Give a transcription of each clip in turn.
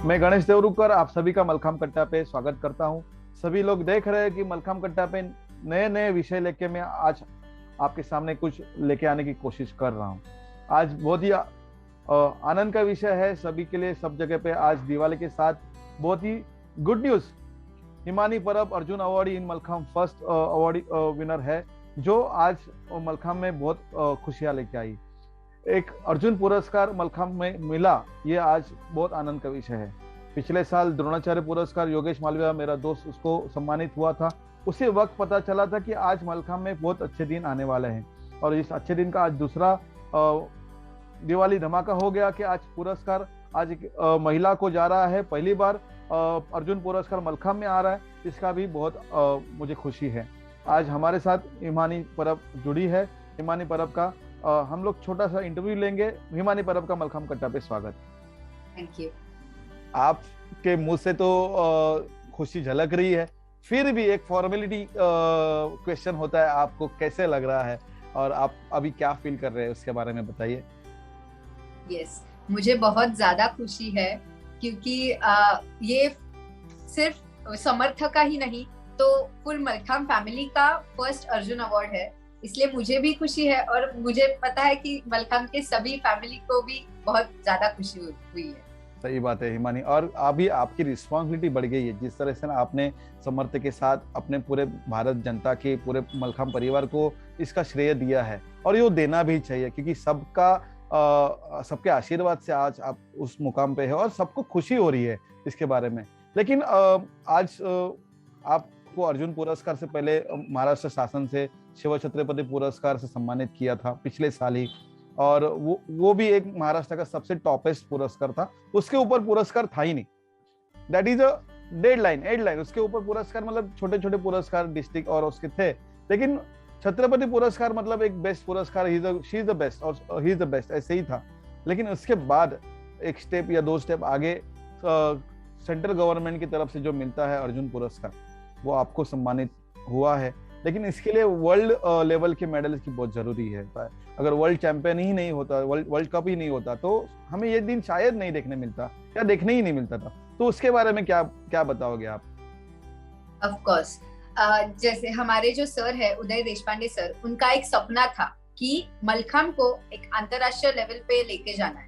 मैं गणेश देवरुकर आप सभी का मलखाम कट्टा पे स्वागत करता हूं। सभी लोग देख रहे हैं कि मलखाम कट्टा पे नए नए विषय लेके मैं आज आपके सामने कुछ लेके आने की कोशिश कर रहा हूं। आज बहुत ही आनंद का विषय है सभी के लिए, सब जगह पे। आज दिवाली के साथ बहुत ही गुड न्यूज, हिमानी परब Arjun award in mallakhamb first award winner है, जो आज मलखाम में बहुत खुशियां लेके आई। एक अर्जुन पुरस्कार मलखाम में मिला, ये आज बहुत आनंद का विषय है। पिछले साल द्रोणाचार्य पुरस्कार योगेश मालविया मेरा दोस्त, उसको सम्मानित हुआ था। उसी वक्त पता चला था कि आज मलखाम में बहुत अच्छे दिन आने वाले हैं, और इस अच्छे दिन का आज दूसरा दिवाली धमाका हो गया कि आज पुरस्कार आज एक महिला को जा रहा है। पहली बार अर्जुन पुरस्कार मलखाम में आ रहा है, इसका भी बहुत मुझे खुशी है। आज हमारे साथ हिमानी परब जुड़ी है। हिमानी परब का हम लोग छोटा सा इंटरव्यू लेंगे। हिमानी परब का मलखाम कट्टा पे स्वागत। Thank you. आपके मुंह से तो खुशी झलक रही है, फिर भी एक फॉर्मेलिटी क्वेश्चन होता है, आपको कैसे लग रहा है और आप अभी क्या फील कर रहे हैं उसके बारे में बताइए। यस, मुझे बहुत ज्यादा खुशी है, क्योंकि ये सिर्फ समर्थक का ही नहीं तो फुल मलखाम फैमिली का फर्स्ट अर्जुन अवार्ड है। इसलिए मुझे भी खुशी है, और मुझे पता है कि मलखाम के सभी फैमिली को भी बहुत ज्यादा खुशी हुई है। सही बात है हिमानी, और अभी आपकी रिस्पॉन्सिबिलिटी बढ़ गई है। जिस तरह से आपने समर्थ के साथ अपने पूरे भारत जनता के पूरे मलखाम परिवार को इसका श्रेय दिया है, और ये देना भी चाहिए, क्योंकि सबके आशीर्वाद से आज आप उस मुकाम पे है और सबको खुशी हो रही है इसके बारे में। लेकिन आज आपको अर्जुन पुरस्कार से पहले महाराष्ट्र शासन से शिव छत्रपति पुरस्कार से सम्मानित किया था पिछले साल ही, और वो भी एक महाराष्ट्र का सबसे टॉपेस्ट पुरस्कार था। उसके ऊपर पुरस्कार था ही नहीं, दैट इज अ एडलाइन। उसके ऊपर पुरस्कार मतलब छोटे छोटे पुरस्कार डिस्ट्रिक्ट और उसके थे, लेकिन छत्रपति पुरस्कार मतलब एक बेस्ट पुरस्कार, शी इज द बेस्ट और ही इज द बेस्ट, ऐसे ही था। लेकिन उसके बाद एक स्टेप या 2 स्टेप आगे सेंट्रल गवर्नमेंट की तरफ से जो मिलता है अर्जुन पुरस्कार, वो आपको सम्मानित हुआ है। लेकिन इसके लिए वर्ल्ड लेवल के मेडल की बहुत जरूरी है। अगर वर्ल्ड चैंपियन ही नहीं होता, वर्ल्ड कप ही नहीं होता, तो हमें ये दिन शायद नहीं देखने मिलता, या देखने ही नहीं मिलता था। तो उसके बारे में क्या बताओगे आप? ऑफ कोर्स, जैसे हमारे जो सर है उदय देशपांडे सर, उनका एक सपना था कि मलखाम को एक अंतरराष्ट्रीय लेवल पे लेके जाना है।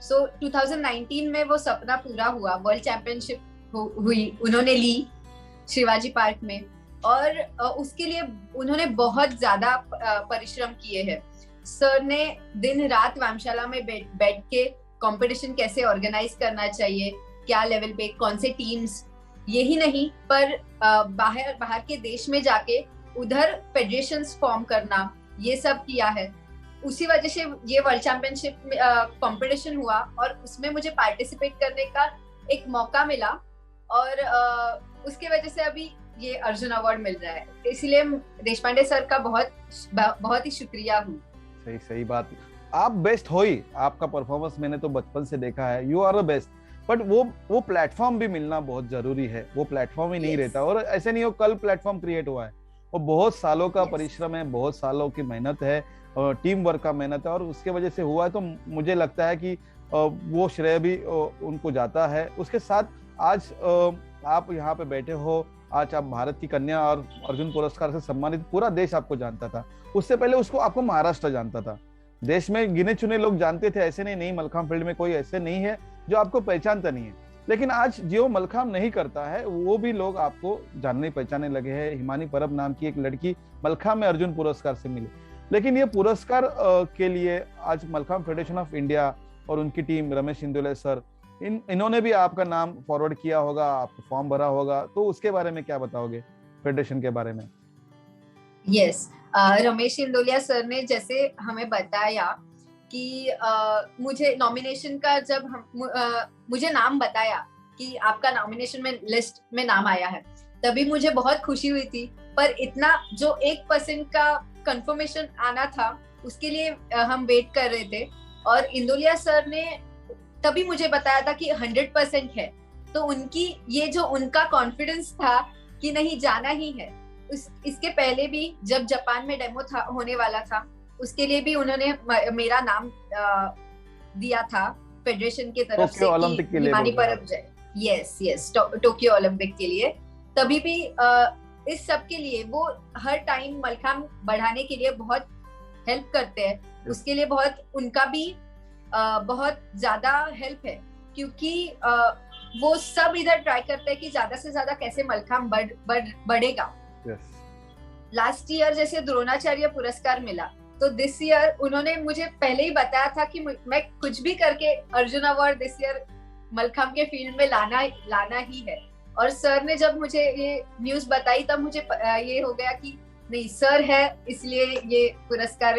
सो 2019 में वो सपना पूरा हुआ, वर्ल्ड चैंपियनशिप हुई, उन्होंने ली शिवाजी पार्क में, और उसके लिए उन्होंने बहुत ज्यादा परिश्रम किए हैं। सर ने दिन रात व्यायामशाला में बैठ के कंपटीशन कैसे ऑर्गेनाइज करना चाहिए, क्या लेवल पे, कौन से टीम्स, यही नहीं पर बाहर के देश में जाके उधर फेडरेशंस फॉर्म करना, ये सब किया है। उसी वजह से ये वर्ल्ड चैंपियनशिप कंपटीशन हुआ, और उसमें मुझे पार्टिसिपेट करने का एक मौका मिला, और उसके वजह से अभी ये अर्जुन अवार्ड मिल रहा है। इसलिए देशपांडे सर का बहुत ही शुक्रिया हूँ। सही बात। आप बेस्ट हो ही, आपका परफॉर्मेंस मैंने तो बचपन से देखा है, you are the best. But वो प्लेटफॉर्म भी मिलना बहुत जरूरी है। वो प्लेटफॉर्म ही नहीं रहता, और ऐसे नहीं हो कल प्लेटफॉर्म क्रिएट हुआ है। वो बहुत सालों का परिश्रम है, बहुत सालों की मेहनत है, टीम वर्क का मेहनत है, और उसके वजह से हुआ है। तो मुझे लगता है कि वो श्रेय भी उनको जाता है। उसके साथ आज आप यहाँ पे बैठे हो, आज आप भारत की कन्या और अर्जुन पुरस्कार से सम्मानित, पूरा देश आपको जानता था। उससे पहले आपको महाराष्ट्र जानता था। देश में गिने चुने लोग जानते थे, ऐसे नहीं मलखाम फील्ड में कोई ऐसे नहीं है जो आपको पहचानता नहीं है। लेकिन आज जो मलखाम नहीं करता है, वो भी लोग आपको जानने पहचानने लगे हैं। हिमानी परब नाम की एक लड़की मलखाम में अर्जुन पुरस्कार से मिली। लेकिन ये पुरस्कार के लिए आज मलखाम फेडरेशन ऑफ इंडिया और उनकी टीम, रमेश इंदोले सर, इन्होंने भी आपका नाम फॉरवर्ड किया होगा, आपको फॉर्म भरा होगा। तो उसके बारे में क्या बताओगे, फेडरेशन के बारे में? यस, रमेश इंदोलिया सर ने जैसे हमें बताया कि मुझे नॉमिनेशन का जब मुझे नाम बताया कि आपका नॉमिनेशन में लिस्ट में नाम आया है, तभी मुझे बहुत खुशी हुई थी। पर इतना जो 1% का कंफर्मेशन आना था, उसके लिए हम वेट कर रहे थे, और इंदोलिया सर ने तभी मुझे बताया था कि 100% है। तो उनका कॉन्फिडेंस था कि नहीं, जाना ही है। इसके पहले भी जब जापान में डेमो होने वाला था, उसके लिए भी उन्होंने मेरा नाम दिया था, फेडरेशन की तरफ से ओलंपिक के लिए हिमानी परब जाए, यस टोक्यो ओलंपिक के लिए, तभी भी इस सब के लिए वो हर टाइम मलखाम बढ़ाने के लिए बहुत हेल्प करते हैं। उसके लिए बहुत उनका भी बहुत ज्यादा हेल्प है, क्योंकि वो सब इधर ट्राई करते हैं कि ज्यादा से ज्यादा कैसे मलखाम बढ़ेगा। लास्ट ईयर जैसे द्रोणाचार्य पुरस्कार मिला, तो दिस ईयर उन्होंने मुझे पहले ही बताया था कि मैं कुछ भी करके Arjun award this year mallakhamb के फील्ड में लाना ही है। और सर ने जब मुझे ये न्यूज बताई तब मुझे ये हो गया कि नहीं, सर है इसलिए ये पुरस्कार।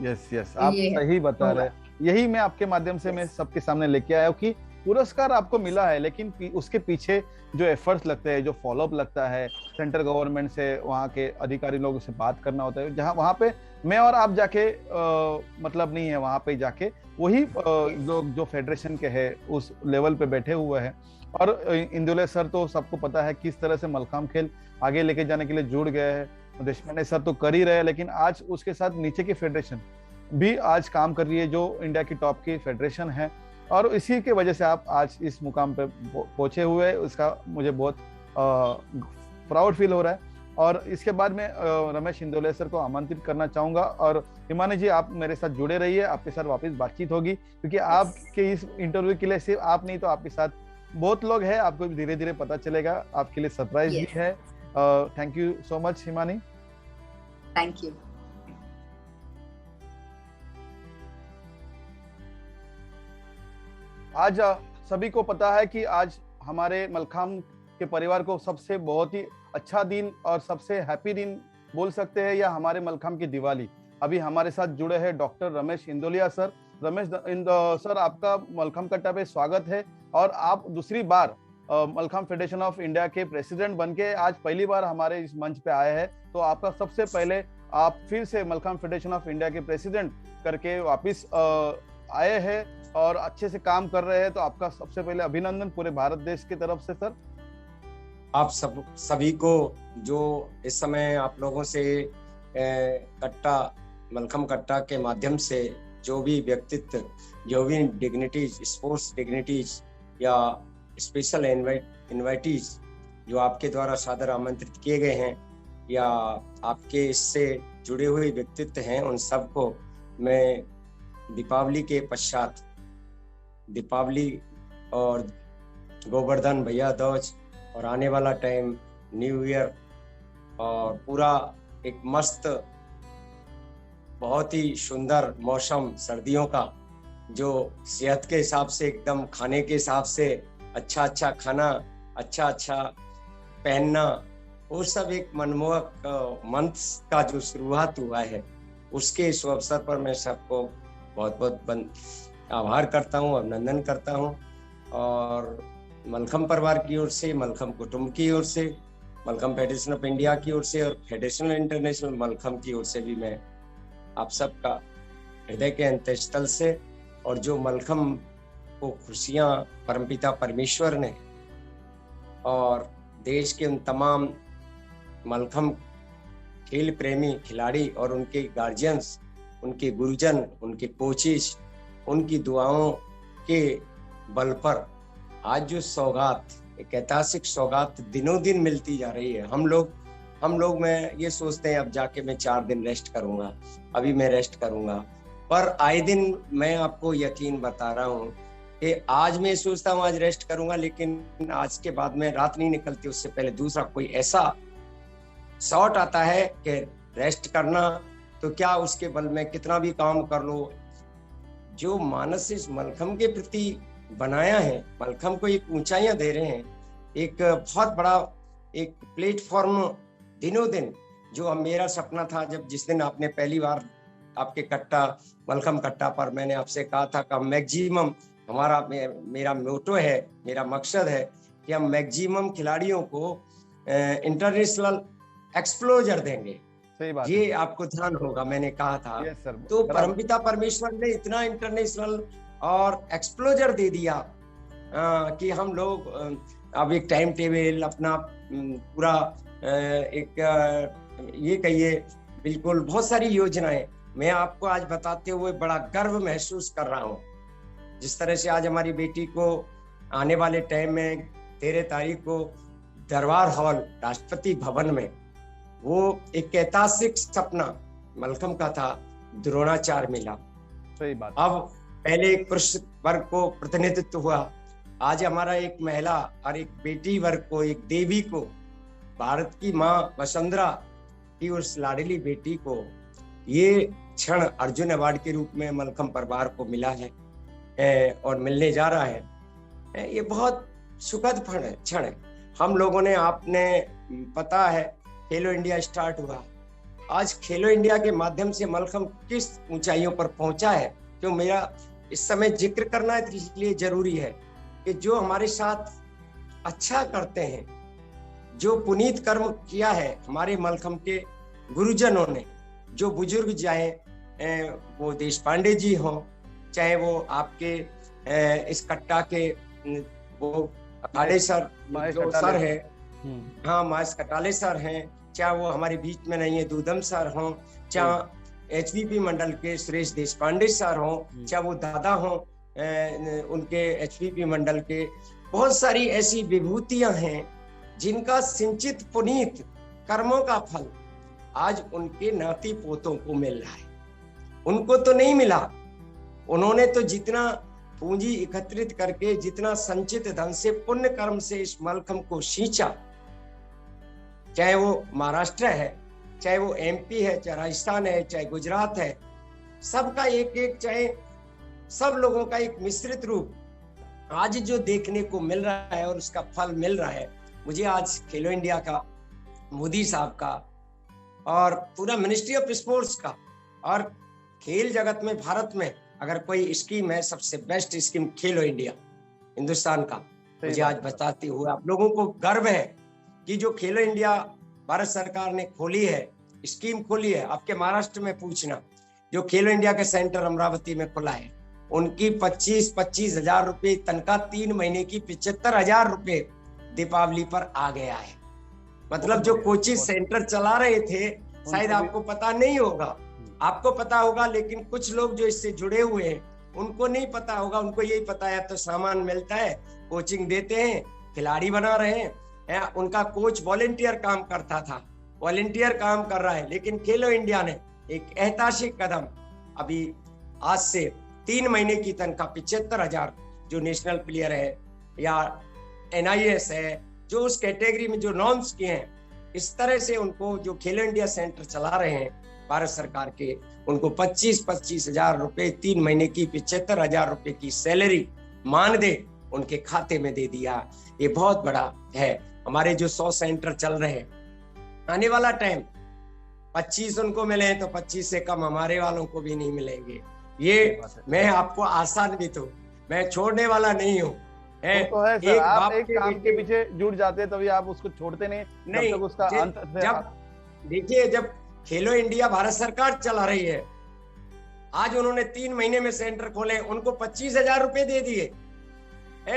यस आप सही बता रहे हैं। यही मैं आपके माध्यम से मैं सबके सामने लेके आया हूँ कि पुरस्कार आपको मिला है, लेकिन उसके पीछे जो एफर्ट्स लगते हैं, जो फॉलोअप लगता है, सेंट्रल गवर्नमेंट से वहाँ के अधिकारी लोगों से बात करना होता है, जहाँ वहाँ पे मैं और आप जाके मतलब नहीं है, वहाँ पे जाके वही लोग जो फेडरेशन के हैं उस लेवल पे बैठे हुए हैं। और इंदुले सर तो सबको पता है किस तरह से मलखाम खेल आगे लेके जाने के लिए जुड़ गए हैं। देशपांडे सर तो कर ही रहे हैं, लेकिन आज उसके साथ नीचे की फेडरेशन भी आज काम कर रही है, जो इंडिया की टॉप की फेडरेशन है, और इसी के वजह से आप आज इस मुकाम पे पहुंचे हुए हैं। उसका मुझे बहुत प्राउड फील हो रहा है। और इसके बाद में रमेश इंदोले सर को आमंत्रित करना चाहूंगा, और हिमानी जी आप मेरे साथ जुड़े रहिए, आपके साथ वापस बातचीत होगी, क्योंकि आपके इस इंटरव्यू के लिए सिर्फ आप नहीं तो आपके साथ बहुत लोग हैं, आपको धीरे धीरे पता चलेगा, आपके लिए सरप्राइज भी है। Thank you so much Himani. Thank you. आज सभी को पता है कि आज हमारे मलखाम के परिवार को सबसे बहुत ही अच्छा दिन और सबसे हैप्पी दिन बोल सकते हैं, या हमारे मलखाम की दिवाली। अभी हमारे साथ जुड़े हैं doctor Ramesh Indoliya sir. Ramesh sir, आपका मलखाम कट्टा पे स्वागत है, और आप दूसरी बार मलखाम फेडरेशन ऑफ इंडिया के प्रेसिडेंट बनके आज पहली बार हमारे इस मंच पे आए हैं। तो आपका सबसे पहले आप फिर से मलखाम फेडरेशन ऑफ इंडिया के प्रेसिडेंट करके वापिस आए हैं और अच्छे से काम कर रहे हैं, तो आपका सबसे पहले अभिनंदन पूरे भारत देश की तरफ से सर। आप सभी को जो इस समय आप लोगों से कट्टा मलखम कट्टा के माध्यम से जो भी व्यक्तित्व, जो भी डिग्निटीज, स्पोर्ट्स डिग्निटीज या स्पेशल इनवाइटीज जो आपके द्वारा सादर आमंत्रित किए गए हैं या आपके इससे जुड़े हुए व्यक्तित्व हैं, उन सबको मैं दीपावली के पश्चात, दीपावली और गोवर्धन भैया दूज और आने वाला टाइम न्यू ईयर और पूरा एक मस्त बहुत ही सुंदर मौसम सर्दियों का, जो सेहत के हिसाब से एकदम खाने के हिसाब से अच्छा खाना, अच्छा पहनना, वो सब एक मनमोहक मंथ का जो शुरुआत हुआ है, उसके इस अवसर पर मैं सबको बहुत बहुत आभार करता हूँ, अभिनंदन करता हूँ। और मलखम परिवार की ओर से, मलखम कुटुंब की ओर से, मलखम फेडरेशन ऑफ इंडिया की ओर से और फेडरेशन इंटरनेशनल मलखम की ओर से भी मैं आप सबका हृदय के अंतःस्थल से, और जो मलखम को खुशियाँ परमपिता परमेश्वर ने और देश के उन तमाम मलखम खेल प्रेमी खिलाड़ी और उनके गार्जियंस, उनके गुरुजन, उनके कोचेस, उनकी दुआओं के बल पर आज जो सौगात, एक ऐतिहासिक सौगात दिनों दिन मिलती जा रही है। हम लोग मैं ये सोचते हैं अब जाके मैं 4 दिन रेस्ट करूंगा, अभी मैं रेस्ट करूंगा, पर आए दिन मैं आपको यकीन बता रहा हूँ कि आज मैं सोचता हूँ आज रेस्ट करूंगा, लेकिन आज के बाद में रात नहीं निकलती, उससे पहले दूसरा कोई ऐसा शॉट आता है कि रेस्ट करना, तो क्या उसके बल में कितना भी काम कर लो। जो मानस इस मलखम के प्रति बनाया है, मलखम को एक ऊंचाइयां दे रहे हैं, एक बहुत बड़ा एक प्लेटफॉर्म दिनों दिन, जो अब मेरा सपना था जब जिस दिन आपने पहली बार आपके कट्टा मलखम कट्टा पर मैंने आपसे कहा था कि मैक्सिमम मेरा मोटो है, मेरा मकसद है कि हम मैक्सिमम खिलाड़ियों को इंटरनेशनल एक्सप्लोजर देंगे। सही बात ये आपको ध्यान होगा, मैंने कहा था। तो परमपिता परमेश्वर ने इतना इंटरनेशनल और एक्सप्लोजर दे दिया कि हम लोग अब एक टाइम टेबल अपना पूरा एक ये कहिए बिल्कुल बहुत सारी योजनाएं मैं आपको आज बताते हुए बड़ा गर्व महसूस कर रहा हूँ। जिस तरह से आज हमारी बेटी को आने वाले टाइम में 13 तारीख को दरबार हॉल राष्ट्रपति भवन में वो एक ऐतिहासिक सपना मलखम का था, द्रोणाचार्य मिला। सही बात। अब पहले एक पुरुष वर्ग को प्रतिनिधित्व हुआ, आज हमारा एक महिला और एक बेटी वर्ग को, एक देवी को, भारत की माँ वसुंधरा की उस लाडली बेटी को ये क्षण अर्जुन अवार्ड के रूप में मलखम परिवार को मिला है और मिलने जा रहा है। ये बहुत सुखद क्षण है। हम लोगों ने, आपने पता है खेलो इंडिया स्टार्ट हुआ, आज खेलो इंडिया के माध्यम से मलखम किस ऊंचाइयों पर पहुंचा है, जो मेरा इस समय जिक्र करना इसलिए जरूरी है कि जो हमारे साथ अच्छा करते हैं, जो पुनीत कर्म किया है हमारे मलखम के गुरुजनों ने, जो बुजुर्ग चाहे वो देश पांडे जी हों, चाहे वो आपके इस कट्टा के वो अखाड़े सर जो सर है, हाँ महेश कटाले सर हैं, चाहे वो हमारे बीच में नहीं है दूधम सर हों, चाहे एचवीपी मंडल के सुरेश देश पांडे सर हों, चाहे वो दादा हों उनके एचवीपी मंडल के, बहुत सारी ऐसी विभूतियां हैं जिनका सिंचित पुनीत कर्मों का फल आज उनके नाती पोतों को मिल रहा है। उनको तो नहीं मिला, उन्होंने तो जितना पूंजी एकत्रित करके, जितना संचित धन से, पुण्य कर्म से इस मलखम को सींचा, चाहे वो महाराष्ट्र है, चाहे वो एमपी है, चाहे राजस्थान है, चाहे गुजरात है, सबका एक एक, चाहे सब लोगों का एक मिश्रित रूप आज जो देखने को मिल रहा है और उसका फल मिल रहा है। मुझे आज खेलो इंडिया का, मोदी साहब का और पूरा मिनिस्ट्री ऑफ स्पोर्ट्स का और खेल जगत में भारत में अगर कोई स्कीम है, सबसे बेस्ट स्कीम खेलो इंडिया हिंदुस्तान का, मुझे आज बताते हुए आप लोगों को गर्व है कि जो खेलो इंडिया भारत सरकार ने खोली है, स्कीम खोली है। आपके महाराष्ट्र में पूछना, जो खेलो इंडिया के सेंटर अमरावती में खुला है, उनकी 25 हजार रुपए तनख्वाह, 3 महीने की 75,000 रुपए दीपावली पर आ गया है। मतलब जो कोचिंग सेंटर चला रहे थे, शायद आपको पता नहीं होगा, आपको पता होगा, लेकिन कुछ लोग जो इससे जुड़े हुए हैं उनको नहीं पता होगा। उनको यही पता है तो सामान मिलता है, कोचिंग देते हैं, खिलाड़ी बना रहे हैं। उनका कोच वॉलेंटियर काम करता था, वॉलेंटियर काम कर रहा है। लेकिन खेलो इंडिया ने एक ऐतिहासिक कदम, अभी आज से 3 महीने की तनख्वाह 75,000 जो नेशनल प्लेयर है या NIS है, जो उस कैटेगरी में जो नॉर्म्स किए हैं, इस तरह से उनको जो खेलो इंडिया सेंटर चला रहे हैं भारत सरकार के, उनको 25 हजार रुपए, 3 महीने की 75,000 रुपए की सैलरी मानदेय उनके खाते में दे दिया। ये बहुत बड़ा है। हमारे जो 100 सेंटर चल रहे हैं, आने वाला टाइम 25 उनको मिले हैं तो 25 से कम हमारे वालों को भी नहीं मिलेंगे। ये मैं आपको आसान भी तो मैं छोड़ने वाला नहीं हूँ। तो है सर, आप एक काम के पीछे जुड़ जाते हैं तभी आप उसको छोड़ते नहीं तब तक उसका अंत। जब देखिए, जब खेलो इंडिया भारत सरकार चला रही है, आज उन्होंने 3 महीने में सेंटर खोले, उनको 25,000 रुपए दे दिए।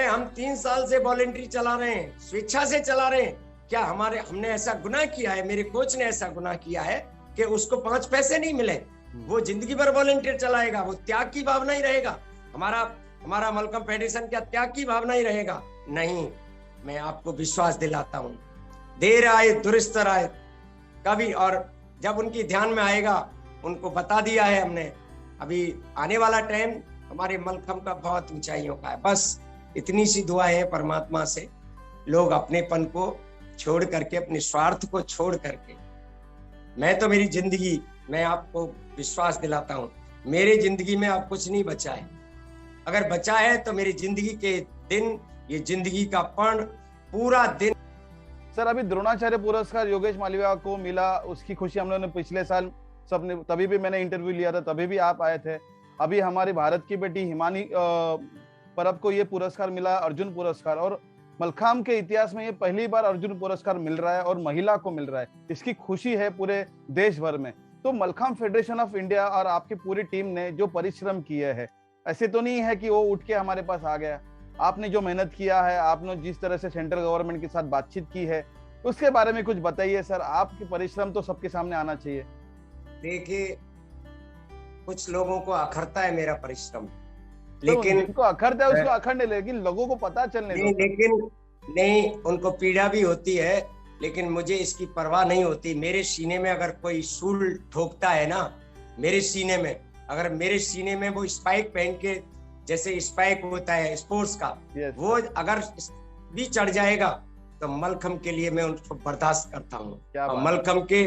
हम 3 साल से वॉलेंट्री चला रहे हैं, स्वेच्छा से चला रहे हैं। क्या हमने ऐसा गुनाह किया है? मेरे कोच ने ऐसा गुनाह किया है कि उसको 5 पैसे नहीं मिले? वो जिंदगी भर वॉलेंटियर चलाएगा, वो त्याग की भावना ही रहेगा। हमारा मलखम फेडरेशन क्या त्याग की भावना ही रहेगा? नहीं, मैं आपको विश्वास दिलाता हूँ, देर आए दुरुस्त आए कभी, और जब उनकी ध्यान में आएगा, उनको बता दिया है हमने, अभी आने वाला टाइम हमारे मलखम का बहुत ऊंचाइयों का है। बस इतनी सी दुआ है परमात्मा से, लोग अपनेपन को छोड़ करके, अपने स्वार्थ को छोड़ करके, मैं तो मेरी जिंदगी, मैं आपको विश्वास दिलाता हूँ, मेरे जिंदगी में अब कुछ नहीं बचा है। अगर बचा है तो मेरी जिंदगी के दिन, ये जिंदगी का पर्ण पूरा दिन। सर, अभी द्रोणाचार्य पुरस्कार योगेश मालविया को मिला, उसकी खुशी हम लोगों ने पिछले साल सबने, तभी भी मैंने इंटरव्यू लिया था, तभी भी आप आए थे। अभी हमारी भारत की बेटी हिमानी परब को ये पुरस्कार मिला, अर्जुन पुरस्कार, और मलखाम के इतिहास में ये पहली बार अर्जुन पुरस्कार मिल रहा है और महिला को मिल रहा है। इसकी खुशी है पूरे देश भर में। तो मलखाम फेडरेशन ऑफ इंडिया और आपकी पूरी टीम ने जो परिश्रम किए हैं, ऐसे तो नहीं है कि वो उठ के हमारे पास आ गया। आपने जो मेहनत किया है, आपने जिस तरह से सेंट्रल गवर्नमेंट के साथ बातचीत की है, उसके बारे में कुछ बताइए सर। आपके परिश्रम तो सबके सामने आना चाहिए। देखिए, कुछ लोगों को अखरता है मेरा परिश्रम, लेकिन जिनको अखरता है उसको अखरने, लेकिन लोगों को पता चलने नहीं, दो। लेकिन नहीं, उनको पीड़ा भी होती है, लेकिन मुझे इसकी परवाह नहीं होती। मेरे सीने में अगर कोई सूल ठोकता है ना, मेरे सीने में, अगर मेरे सीने में वो स्पाइक पहन के, जैसे स्पाइक होता है स्पोर्ट्स का, वो अगर भी चढ़ जाएगा तो मलखम के लिए मैं उनको बर्दाश्त करता हूँ। और मलखम के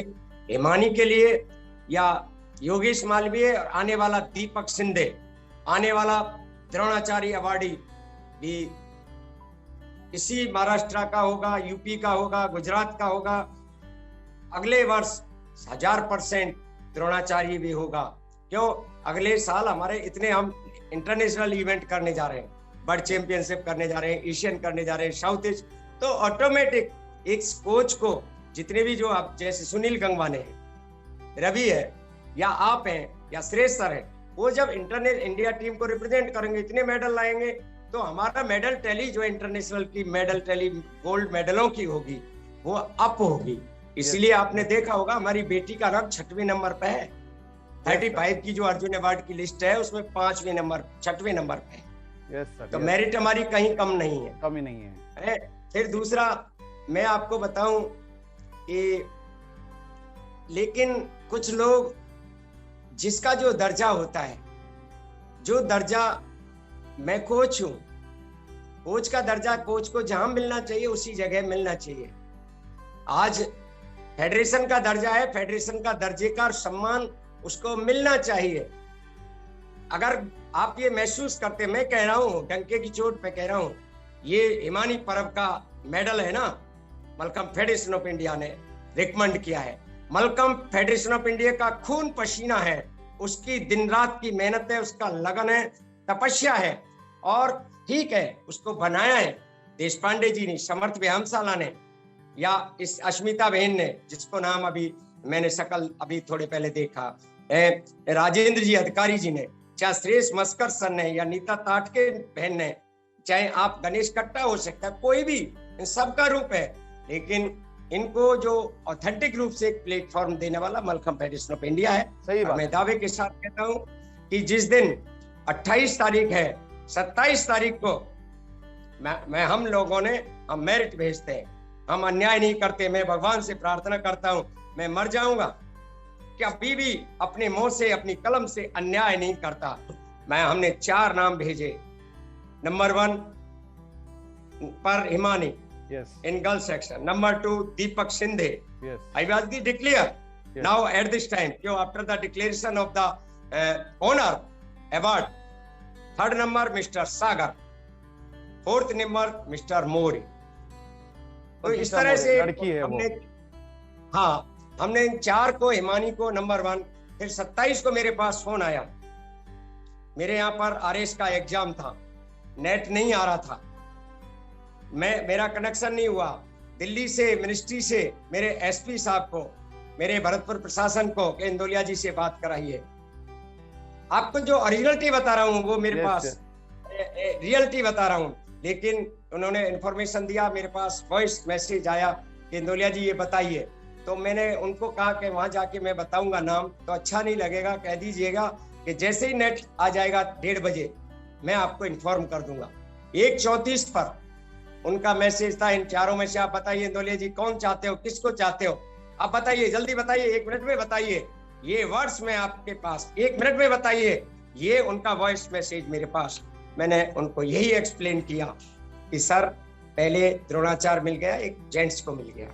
हिमानी के लिए, या योगेश मालवीय, और आने वाला दीपक सिंधे, आने वाला द्रोणाचार्य अवार्डी भी इसी महाराष्ट्र का होगा, यूपी का होगा, गुजरात का होगा। अगले वर्ष 1000% द्रोणाचार्य भी होगा। क्यों? अगले साल हमारे इतने, हम इंटरनेशनल इवेंट करने जा रहे हैं, वर्ल्ड चैंपियनशिप करने जा रहे हैं, एशियन करने जा रहे हैं, साउथ ईस्ट। तो ऑटोमेटिक एक कोच को, जितने भी जो आप, जैसे सुनील गंगवाने हैं, रवि है, या आप हैं, या श्रेष्ठ सर है, वो जब इंडिया टीम को रिप्रेजेंट करेंगे, इतने मेडल लाएंगे, तो हमारा मेडल टैली जो इंटरनेशनल की मेडल टैली गोल्ड मेडलों की होगी, वो अप होगी। इसलिए आपने देखा होगा हमारी बेटी का रैंक 6वें नंबर पे है। 35 की जो अर्जुन अवार्ड की लिस्ट है उसमें 5वें नंबर, 6वें नंबर पे है। तो मेरिट हमारी कहीं कम नहीं है, कम ही नहीं है। फिर दूसरा मैं आपको बताऊं कि, लेकिन कुछ लोग, जिसका जो दर्जा होता है, जो दर्जा, मैं कोच हूं, कोच का दर्जा कोच को जहां मिलना चाहिए उसी जगह मिलना चाहिए। आज फेडरेशन का दर्जा है, फेडरेशन का दर्जे का सम्मान उसको मिलना चाहिए। अगर आप ये महसूस करते, मैं कह रहा हूं, डंके की चोट पे कह रहा हूं, ये हिमानी परब का मेडल है ना, मलखम फेडरेशन ऑफ इंडिया ने रिकमेंड किया है। मलखम फेडरेशन ऑफ इंडिया का खून पसीना है, उसकी दिन रात की मेहनत है, उसका लगन है, तपस्या है। और ठीक है, उसको बनाया है देशपांडे जी ने, समर्थ व्यायामशाला ने, या इस अश्मिता बहन ने, जिसको नाम अभी मैंने शकल अभी थोड़े पहले देखा, राजेंद्र जी अधिकारी जी ने, चाहे श्रेष्ठ मस्कर सर ने, या नीता ताटके बहन ने, चाहे आप गणेश कट्टा हो सकता है, कोई भी, इन सबका रूप है। लेकिन इनको जो ऑथेंटिक रूप से एक प्लेटफॉर्म देने वाला मलखम फेडरेशन ऑफ इंडिया है। सही बात। मैं दावे के साथ कहता हूं कि जिस दिन 28 तारीख है, 27 तारीख को हम लोगों ने, हम मेरिट भेजते हैं, हम अन्याय नहीं करते। मैं भगवान से प्रार्थना करता हूं, मैं मर जाऊंगा कि अभी भी अपने मुंह से, अपनी कलम से अन्याय नहीं करता। हमने 4 नाम भेजे। नंबर 1 पर Himani, in girl section. Number 2 Deepak Sindhe. I was the declare. Now at this time, after the declaration of the honor award, 3rd number Mr. Sagar, 4th number Mr. Mori. तो इस तरह से हमने इन 4 को, हिमानी को नंबर 1, फिर 27 को मेरे पास फोन आया। मेरे यहाँ पर RS का एग्जाम था, नेट नहीं आ रहा था, मेरा कनेक्शन नहीं हुआ। दिल्ली से, मिनिस्ट्री से मेरे एसपी साहब को, मेरे भरतपुर प्रशासन को, इंदौलिया जी से बात कराइए। आपको जो ओरिजिनलिटी बता रहा हूँ वो मेरे पास रियलिटी बता रहा हूँ। लेकिन उन्होंने इंफॉर्मेशन दिया, मेरे पास वॉइस मैसेज आया कि इंदौलिया जी ये बताइए। तो मैंने उनको कहा कि वहां जाके मैं बताऊंगा नाम, तो अच्छा नहीं लगेगा, कह दीजिएगा कि जैसे ही नेट आ जाएगा 1:30 बजे मैं आपको इन्फॉर्म कर दूंगा। 1:34 पर उनका मैसेज था, इन 4 में से आप बताइए इंदौलिया जी कौन चाहते हो, किसको चाहते हो, आप बताइए, जल्दी बताइए, 1 मिनट में बताइए, ये वर्ड्स में आपके पास, 1 मिनट में बताइए। ये उनका वॉइस मैसेज मेरे पास। मैंने उनको यही एक्सप्लेन किया कि सर, पहले द्रोणाचार्य मिल गया, एक जेंट्स को मिल गया,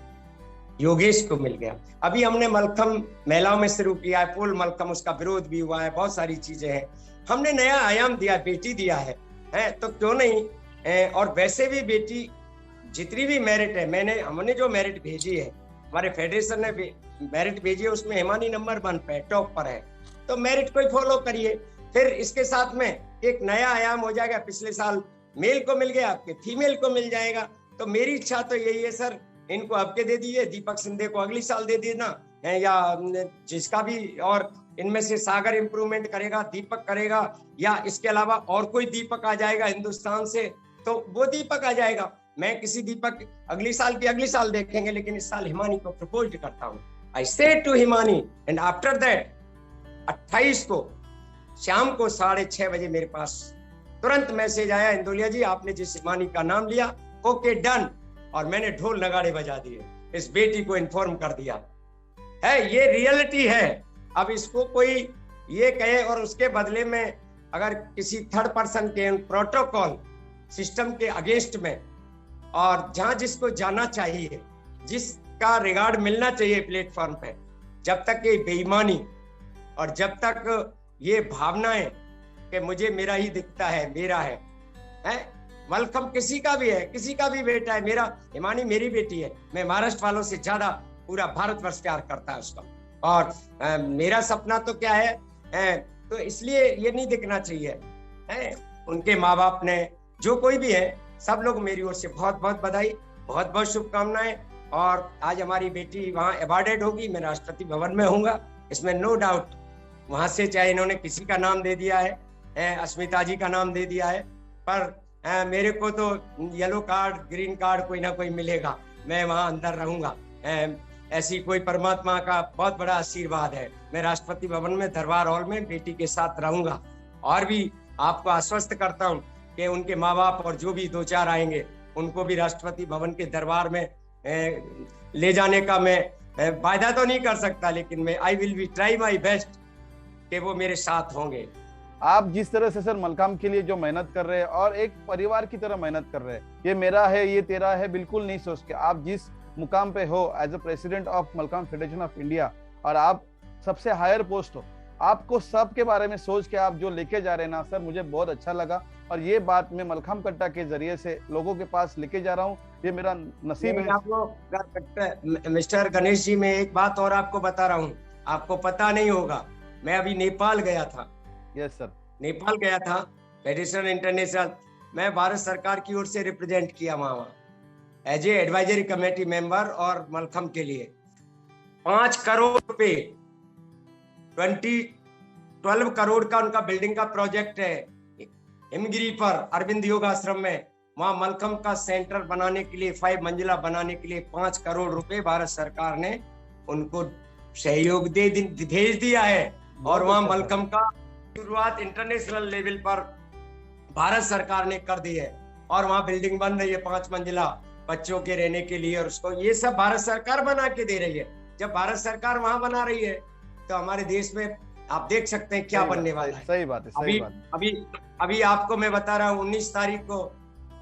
योगेश को मिल गया। अभी हमने मलखम महिलाओं में शुरू किया है, पोल मलखम, उसका विरोध भी हुआ है, बहुत सारी चीजें हैं। हमने नया आयाम दिया, बेटी दिया है, तो क्यों नहीं। और वैसे भी बेटी जितनी भी मेरिट है, हमने जो मेरिट भेजी है, हमारे फेडरेशन ने मेरिट भेजी है, उसमें हिमानी नंबर 1 पे, टॉप पर है। तो मेरिट को ही फॉलो करिए। फिर इसके साथ में एक नया आयाम हो जाएगा। पिछले साल मेल को मिल गया, आपके फीमेल को मिल जाएगा। तो मेरी इच्छा तो यही है सर, इनको आपके दे दीजिए, दीपक सिंधे को अगली साल दे देना, या जिसका भी, और इनमें से सागर इंप्रूवमेंट करेगा, दीपक करेगा, या इसके अलावा और कोई दीपक आ जाएगा हिंदुस्तान से, तो वो दीपक आ जाएगा। मैं किसी दीपक अगली साल देखेंगे, लेकिन इस साल हिमानी को प्रपोज करता हूं। I say to Himani, and after that 28 को शाम को 6:30 बजे मेरे पास तुरंत मैसेज आया, इंदुलिया जी आपने जिस हिमानी का नाम लिया, ओके डन, और मैंने ढोल नगाड़े बजा दिए, इस बेटी को इन्फॉर्म कर दिया है। ये रियलिटी है। अब इसको कोई ये कहे और उसके बदले में अगर किसी थर्ड पर्सन के प्रोटोकॉल सिस्टम के अगेंस्ट में, और जहां जिसको जाना चाहिए, जिसका रिगार्ड मिलना चाहिए प्लेटफॉर्म पे, जब तक ये बेईमानी और जब तक ये भावनाएं कि मुझे मेरा ही दिखता है, मेरा है मलखम किसी का भी है, किसी का भी बेटा है, मेरा हिमानी मेरी बेटी है, मैं महाराष्ट्र वालों से ज्यादा पूरा भारतवर्ष प्यार करता है उसका, और मेरा सपना तो क्या है, तो इसलिए ये नहीं दिखना चाहिए है। उनके माँ बाप ने, जो कोई भी है, सब लोग मेरी ओर से बहुत बहुत बधाई, बहुत बहुत शुभकामनाएं। और आज हमारी बेटी वहाँ अवार्डेड होगी, मैं राष्ट्रपति भवन में होऊंगा, इसमें नो डाउट। वहां से चाहे इन्होंने किसी का नाम दे दिया है, अस्मिता जी का नाम दे दिया है, पर मेरे को तो येलो कार्ड, ग्रीन कार्ड कोई ना कोई मिलेगा, मैं वहां अंदर रहूंगा। ऐसी कोई परमात्मा का बहुत बड़ा आशीर्वाद है। मैं राष्ट्रपति भवन में, दरबार हॉल में बेटी के साथ रहूंगा। और भी आपको आश्वस्त करता हूं कि उनके माँ बाप और जो भी 2-4 आएंगे, उनको भी राष्ट्रपति भवन के दरबार में ले जाने का मैं वायदा तो नहीं कर सकता, लेकिन मैं I will be try my best कि वो मेरे साथ होंगे। आप जिस तरह से सर मलखाम के लिए जो मेहनत कर रहे हैं और एक परिवार की तरह मेहनत कर रहे हैं, ये मेरा है, ये तेरा है, बिल्कुल नहीं सोच के आप जिस मुकाम पे हो as a president of Mallakhamb federation of India, और आप सबसे हायर पोस्ट हो, आपको सब के बारे में सोच के आप जो लेके जा रहे हैं ना सर, मुझे बहुत अच्छा लगा। और ये बात मैं मलखाम कट्टा के जरिए से लोगों के पास लेके जा रहा हूँ, ये मेरा नसीब है। आपको मिस्टर गणेश जी, मैं एक बात और आपको बता रहा हूँ, आपको पता नहीं होगा, मैं अभी नेपाल गया था। यस सर, नेपाल गया था, फेडरेशन इंटरनेशनल, मैं भारत सरकार की ओर से रिप्रेजेंट किया वहां as a advisory committee member, और मलखम के लिए 5 करोड़ रुपए, 12 करोड़ का उनका बिल्डिंग का प्रोजेक्ट है हिमगिरी पर, अरविंद योग आश्रम में। वहां मलखम का सेंटर बनाने के लिए, 5 मंजिला बनाने के लिए 5 करोड़ रुपए भारत सरकार ने उनको सहयोग भेज दिया है। और वहां मलखम का शुरुआत इंटरनेशनल लेवल पर भारत सरकार ने कर दी है, और वहां बिल्डिंग बन रही है 5 मंजिला बच्चों के रहने के लिए, और उसको ये सब भारत सरकार बना के दे रही है। जब भारत सरकार वहां बना रही है, तो हमारे देश में आप देख सकते हैं क्या बनने वाला है। सही बात है, सही बात है। अभी आपको मैं बता रहा हूँ, 19 तारीख को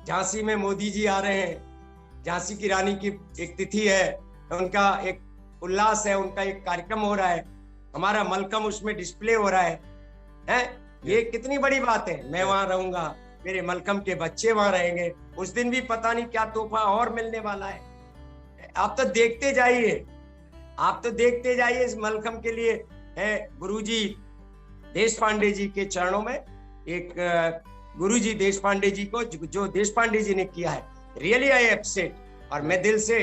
झांसी में मोदी जी आ रहे हैं। झांसी की रानी की एक तिथि है, उनका एक उल्लास है, उनका एक कार्यक्रम हो रहा है, हमारा मलखम उसमें डिस्प्ले हो रहा है। ये कितनी बड़ी बात है। मैं वहां रहूंगा, मेरे मलखम के बच्चे वहां रहेंगे, उस दिन भी पता नहीं क्या तोहफा और मिलने वाला है। आप तो देखते जाइए, आप तो देखते जाइए। इस मलखम के लिए गुरुजी देश पांडे जी के चरणों में, एक गुरुजी देश पांडे जी को, जो देश पांडे जी ने किया है, रियली आई एप्रिशिएट। और मैं दिल से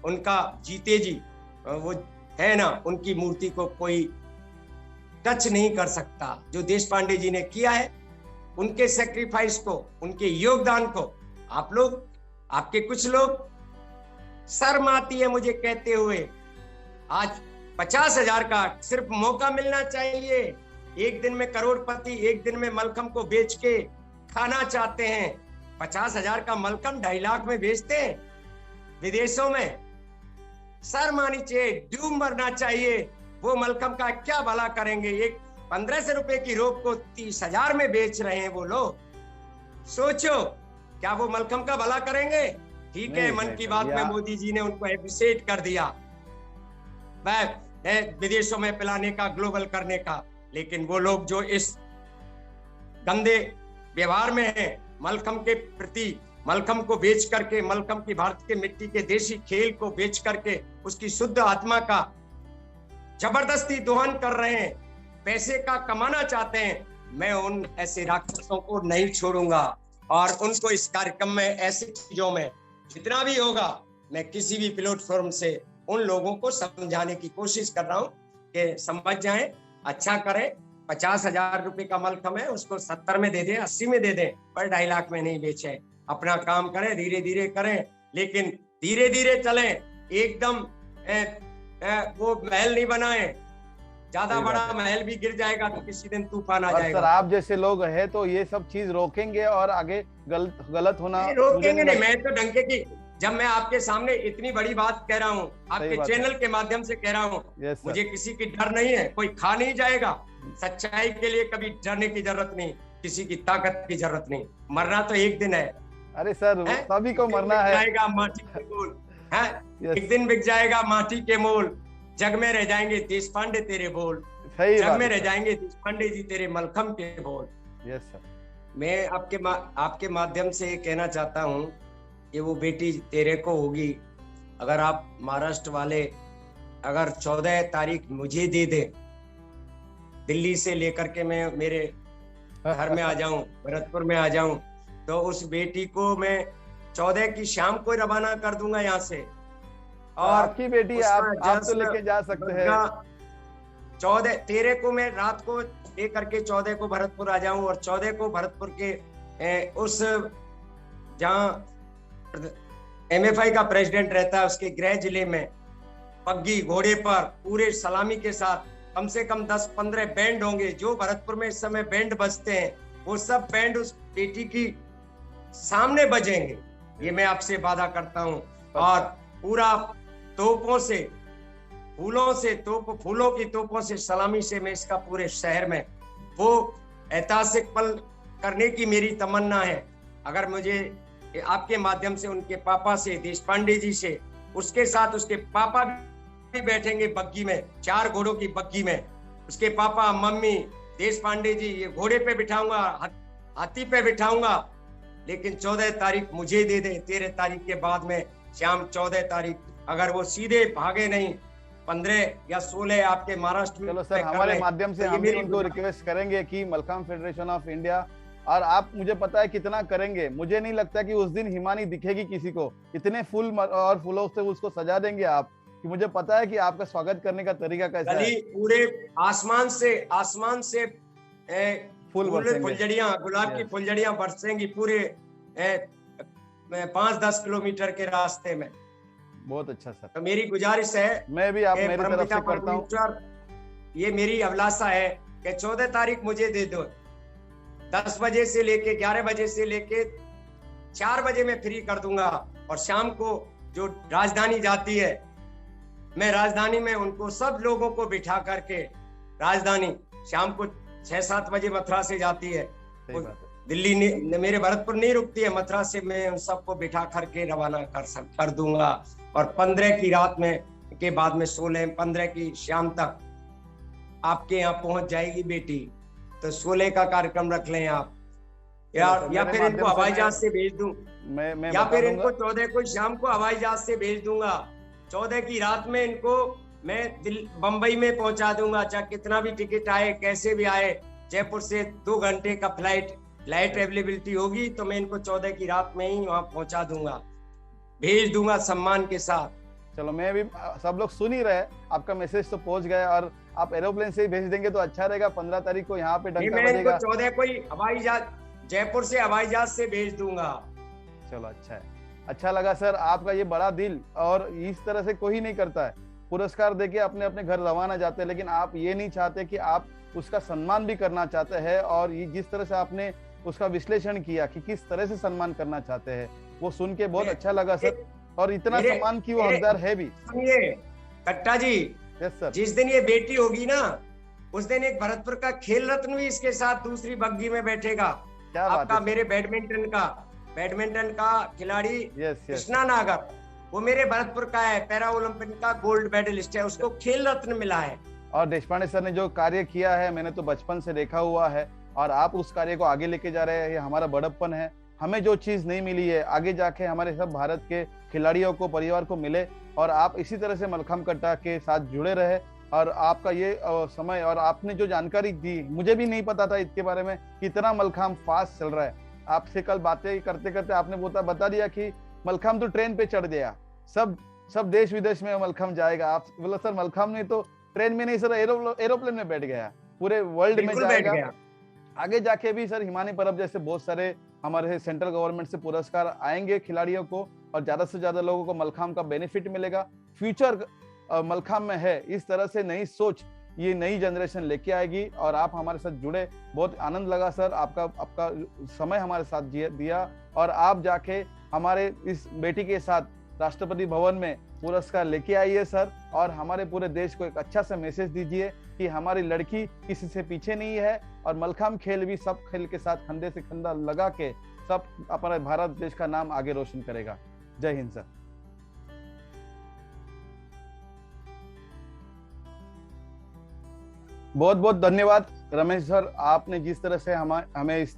उनका, जीते जी वो है ना, उनकी मूर्ति को कोई टच नहीं कर सकता। जो देश पांडे जी ने किया है, उनके सेक्रीफाइस को, उनके योगदान को आप लोग, आपके कुछ लोग शर्म आती है मुझे कहते हुए। आज 50,000 का सिर्फ मौका मिलना चाहिए। एक दिन में करोड़पति, एक दिन में मलखम को बेच के खाना चाहते हैं। 50,000 का मलखम 2.5 लाख में बेचते हैं विदेशों में। शर्म आनी चाहिए, डूब मरना चाहिए। वो मलखम का क्या भला करेंगे? एक 1500 रुपए की रोप को 30,000 में बेच रहे हैं वो लोग। सोचो, क्या वो मलखम का भला करेंगे? ठीक है, मन की बात में मोदी जी ने उनको एप्रिशिएट कर दिया विदेशों में पिलाने का, ग्लोबल करने का। लेकिन वो लोग जो इस गंदे व्यवहार में है मलखम के प्रति, मलखम को बेच करके, मलखम की भारत के मिट्टी के देशी खेल को बेच करके उसकी शुद्ध आत्मा का जबरदस्ती दोहन कर रहे हैं, पैसे का कमाना चाहते हैं, मैं उन ऐसे राक्षसों को नहीं छोड़ूंगा। और उनको इस कार्यक्रम में, ऐसी चीजों में जितना भी होगा, मैं किसी भी प्लेटफॉर्म से उन लोगों को समझाने की कोशिश कर रहा हूं कि समझ जाएं, अच्छा करें। 50,000 रुपए का मलखम है, उसको 70 में दे दें, 80 में दे दें, पर 2.5 लाख में नहीं बेचें। अपना काम करें, धीरे धीरे करें, लेकिन धीरे धीरे चलें। एकदम वो महल नहीं बनाए, ज्यादा बड़ा महल भी गिर जाएगा तो किसी दिन तूफान आ जाएगा। सर आप जैसे लोग हैं तो ये सब चीज रोकेंगे और आगे गलत होना रोकेंगे नहीं। मैं तो डंके की, जब मैं आपके सामने इतनी बड़ी बात कह रहा हूँ, आपके चैनल के माध्यम से कह रहा हूँ, मुझे किसी की डर नहीं है। कोई खा नहीं जाएगा। सच्चाई के लिए कभी डरने की जरूरत नहीं, किसी की ताकत की जरूरत नहीं। मरना तो एक दिन है। अरे सर सभी को मरना है। जाएगा माटी के मोल है, एक दिन बिक जाएगा माटी के मोल। जग में रह जाएंगे देशपांडे तेरे बोल, जग में रह जाएंगे देशपांडे जी तेरे मलखम के बोल। Yes sir. मैं आपके माध्यम से ये कहना चाहता हूँ कि वो बेटी तेरे को होगी। अगर आप महाराष्ट्र वाले अगर 14 तारीख मुझे दे दे, दिल्ली से लेकर के मैं मेरे घर में आ जाऊं, भरतपुर में आ जाऊं, तो उस बेटी को मैं 14 की शाम को रवाना कर दूंगा यहाँ से। और आपकी बेटी आप तो लेके जा सकते हैं। 13 को मैं रात को लेकर के 14 को भरतपुर आ जाऊं, और 14 को भरतपुर के उस जहाँ MFI का प्रेसिडेंट रहता है उसके गृह जिले में पग्गी घोड़े पर पूरे सलामी के साथ कम से कम 10-15 बैंड होंगे। जो भरतपुर में इस समय बैंड बजते हैं वो सब बैंड उस बेटी की सामने बजेंगे, ये मैं आपसे वादा करता हूँ। और पूरा तोपों से, फूलों से, फूलों की तोपों से, सलामी से मैं इसका पूरे शहर में वो ऐतिहासिक पल करने की मेरी तमन्ना है। अगर मुझे आपके माध्यम से उनके पापा से, देशपांडे जी से, उसके साथ उसके पापा भी बैठेंगे बग्गी में, 4 घोड़ों की बग्गी में, उसके पापा, मम्मी, देशपांडे जी, ये घोड़े पे बिठाऊंगा, हाथी पे बिठाऊंगा। लेकिन 14 तारीख मुझे दे दे। 13 तारीख के बाद में शाम 14 तारीख अगर वो सीधे भागे नहीं, 15 या 16 आपके महाराष्ट्र में। चलो सर, हमारे माध्यम से हम भी उनको रिक्वेस्ट करेंगे कि मलखम फेडरेशन ऑफ इंडिया, और आप मुझे पता है कितना करेंगे, मुझे नहीं लगता कि उस दिन हिमानी दिखेगी किसी को। इतने फूल और फूलों से उसको सजा देंगे आप कि मुझे पता है कि आपका स्वागत करने का तरीका कैसा है। पूरे आसमान से फुलझड़ियां, गुलाब की फुलझड़ियां बरसेंगी पूरे 5-10 किलोमीटर के रास्ते में। बहुत अच्छा सर। तो मेरी गुजारिश है, मैं भी आप मेरी तरफ से करता हूं, ये मेरी अभिलाषा है कि 14 तारीख मुझे दे दो। 10 बजे से लेके 11 बजे से लेके 4 बजे मैं फ्री कर दूंगा। और शाम को जो राजधानी जाती है, मैं राजधानी में उनको सब लोगों को बिठा करके, राजधानी शाम को 6-7 बजे मथुरा से जाती है, दिल्ली मेरे भरतपुर नहीं रुकती है, मथुरा से मैं उन सबको बिठा करके रवाना कर दूंगा। और 15 की रात में के बाद में 16-15 की शाम तक आपके यहाँ पहुंच जाएगी बेटी। तो 16 का कार्यक्रम रख लें आप, या फिर इनको हवाई जहाज से भेज दूं, या फिर इनको 14 को शाम को हवाई जहाज से भेज दूंगा। 14 की रात में इनको मैं बंबई में पहुंचा दूंगा, चाहे कितना भी टिकट आए, कैसे भी आए। जयपुर से 2 घंटे का फ्लाइट अवेलेबिलिटी होगी तो मैं इनको 14 की रात में ही वहां पहुंचा दूंगा, भेज दूंगा सम्मान के साथ। चलो, मैं भी, सब लोग सुन ही रहे, आपका मैसेज तो पहुंच गया, और आप एरोप्लेन से ही भेज देंगे तो अच्छा रहेगा। 15 तारीख को यहाँ पे डंका बजेगा। 14 को ही हवाई जहाज, जयपुर से हवाई जहाज से भेज दूंगा। चलो, अच्छा है, अच्छा लगा सर आपका ये बड़ा दिल, और इस तरह से कोई नहीं करता है। पुरस्कार देके अपने अपने घर रवाना जाते हैं, लेकिन आप ये नहीं चाहते कि आप उसका सम्मान भी करना चाहते हैं। और ये जिस तरह से आपने उसका विश्लेषण किया कि किस तरह से सम्मान करना चाहते हैं, वो सुन के बहुत अच्छा लगा सर। और इतना सम्मान की वो हकदार है भी। सुनिए कट्टा जी, यस सर, जिस दिन ये बेटी होगी ना, उस दिन एक भरतपुर का खेल रत्न भी इसके साथ दूसरी बग्गी में बैठेगा। क्या बात आपका है, मेरे बैडमिंटन का खिलाड़ी कृष्णा नागर, वो मेरे भरतपुर का है, पैरा ओलंपिक का गोल्ड मेडलिस्ट है, उसको खेल रत्न मिला है। और देशपांडे सर ने जो कार्य किया है, मैंने तो बचपन से देखा हुआ है, और आप उस कार्य को आगे लेके जा रहे हैं, ये हमारा बड़प्पन है। हमें जो चीज नहीं मिली है, आगे जाके हमारे सब भारत के खिलाड़ियों को, परिवार को मिले। और आप इसी तरह से मलखम कट्टा के साथ जुड़े रहे। और आपका ये समय, और आपने जो जानकारी दी, मुझे भी नहीं पता था इसके बारे में, कितना मलखम फास्ट चल रहा है। आपसे कल बातें करते करते आपने बता दिया कि मलखम तो ट्रेन पे चढ़ गया, सब देश विदेश में मलखम जाएगा। आप बोला सर मलखम नहीं तो ट्रेन में नहीं सर, एरोप्लेन में बैठ गया, पूरे वर्ल्ड में जाएगा। आगे जाके भी सर हिमानी परब जैसे बहुत सारे हमारे सेंट्रल गवर्नमेंट से पुरस्कार आएंगे खिलाड़ियों को, और ज्यादा से ज्यादा लोगों को मलखम का बेनिफिट मिलेगा। फ्यूचर मलखम में है, इस तरह से नई सोच ये नई जनरेशन लेके आएगी। और आप हमारे साथ जुड़े, बहुत आनंद लगा सर, आपका समय हमारे साथ दिया। और आप जाके हमारे इस बेटी के साथ राष्ट्रपति भवन में पुरस्कार लेके आइए सर, और हमारे पूरे देश को एक अच्छा सा मैसेज दीजिए कि हमारी लड़की किसी से पीछे नहीं है, और मलखम्ब खेल भी सब खेल के साथ कंधे से कंधा लगा के सब अपने भारत देश का नाम आगे रोशन करेगा। जय हिंद सर। बहुत बहुत धन्यवाद रमेश सर, आपने जिस तरह से हमें इस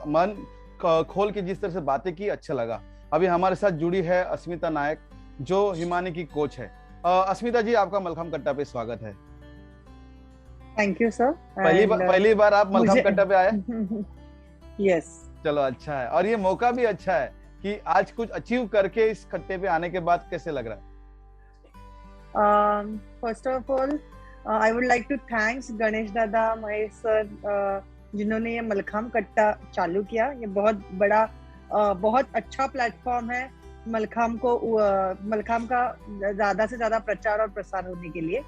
मन खोल के जिस तरह से बातें की, अच्छा लगा। अभी हमारे साथ जुड़ी है अस्मिता नायक, जो हिमानी की कोच है। अस्मिता जी, आपका मलखम्ब कट्टा पे स्वागत है। Thank you sir. पहली बार आप मलखम्ब कट्टा पे आए? यस। चलो अच्छा है, और ये मौका भी अच्छा है कि आज कुछ अचीव करके इस कट्टे पे आने के बाद कैसे लग रहा है? First of all I would like to thanks Ganesh Dada, Mahesh sir, जिन्होंने ये मलखम्ब कट्टा चालू किया। ये बहुत बड़ा बहुत अच्छा प्लेटफॉर्म है मलखम्ब का ज्यादा से ज्यादा प्रचार और प्रसार होने के लिए।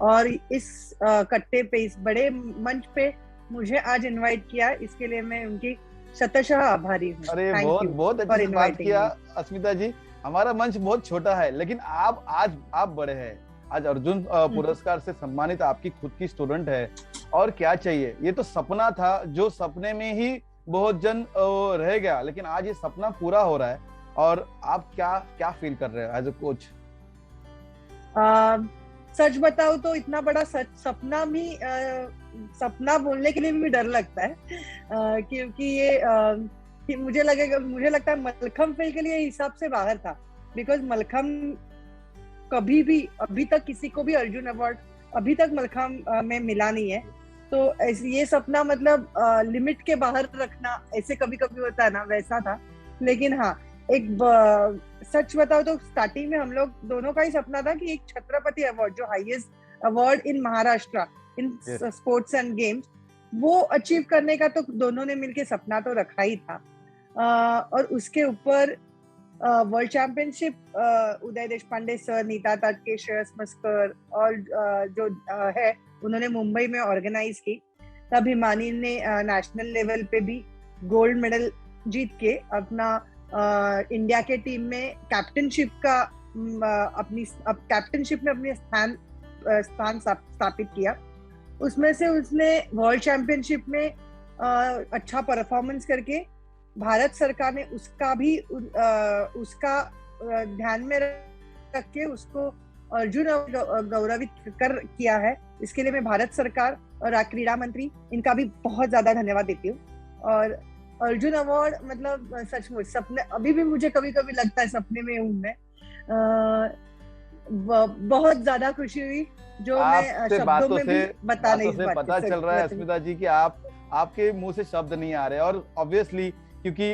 और इस कट्टे पे, इस बड़े मंच पे मुझे आज इनवाइट किया, इसके लिए मैं उनकी शतशः आभारी हूँ। अरे बहुत अच्छी बात किया अस्मिता जी। हमारा मंच बहुत छोटा है, लेकिन आप बड़े हैं। आज अर्जुन पुरस्कार से सम्मानित आपकी खुद की स्टूडेंट है, और क्या चाहिए? ये तो सपना था, जो सपने में ही बहुत जन रह गया, लेकिन आज ये सपना पूरा हो रहा है। और आप क्या फील कर रहे हो एज अ कोच? सच बताओ तो इतना बड़ा सपना भी सपना बोलने के लिए भी डर लगता है, क्योंकि ये मुझे लगता है मलखम्ब फील्ड के लिए हिसाब से बाहर था। बिकॉज मलखम्ब कभी भी अभी तक किसी को भी अर्जुन अवार्ड अभी तक मलखम्ब में मिला नहीं है। तो ये सपना मतलब लिमिट के बाहर रखना, ऐसे कभी कभी होता है ना, वैसा था। लेकिन हाँ, एक सच बताओ तो स्टार्टिंग में हम लोग दोनों का ही सपना था कि एक छत्रपति अवार्ड, जो highest award in Maharashtra in sports and games, वो अचीव करने का तो दोनों ने मिलके सपना तो रखा ही था। और उसके ऊपर वर्ल्ड चैंपियनशिप उदय देशपांडे सर, नीता ताटके, श्रेयस मस्कर और जो है, उन्होंने मुंबई में ऑर्गेनाइज की। तब हिमानी ने नेशनल लेवल पे भी गोल्ड मेडल जीत के अपना इंडिया के टीम में कैप्टनशिप में अपनी स्थान स्थापित किया। उसमें से उसने वर्ल्ड चैंपियनशिप में अच्छा परफॉर्मेंस करके भारत सरकार ने उसका ध्यान में रख के उसको अर्जुन गौरवित किया है। इसके लिए मैं भारत सरकार और क्रीड़ा मंत्री, इनका भी बहुत ज्यादा धन्यवाद देती हूँ। और अर्जुन अवार्ड मतलब सचमुच सपने, अभी भी मुझे कभी कभी लगता है सपने में हूँ मैं। बहुत ज्यादा खुशी हुई, जो मैं शब्दों में भी बता नहीं पाती। पता चल रहा है अस्मिता जी कि आपके मुंह से शब्द नहीं आ रहे, और ऑब्वियसली क्योंकि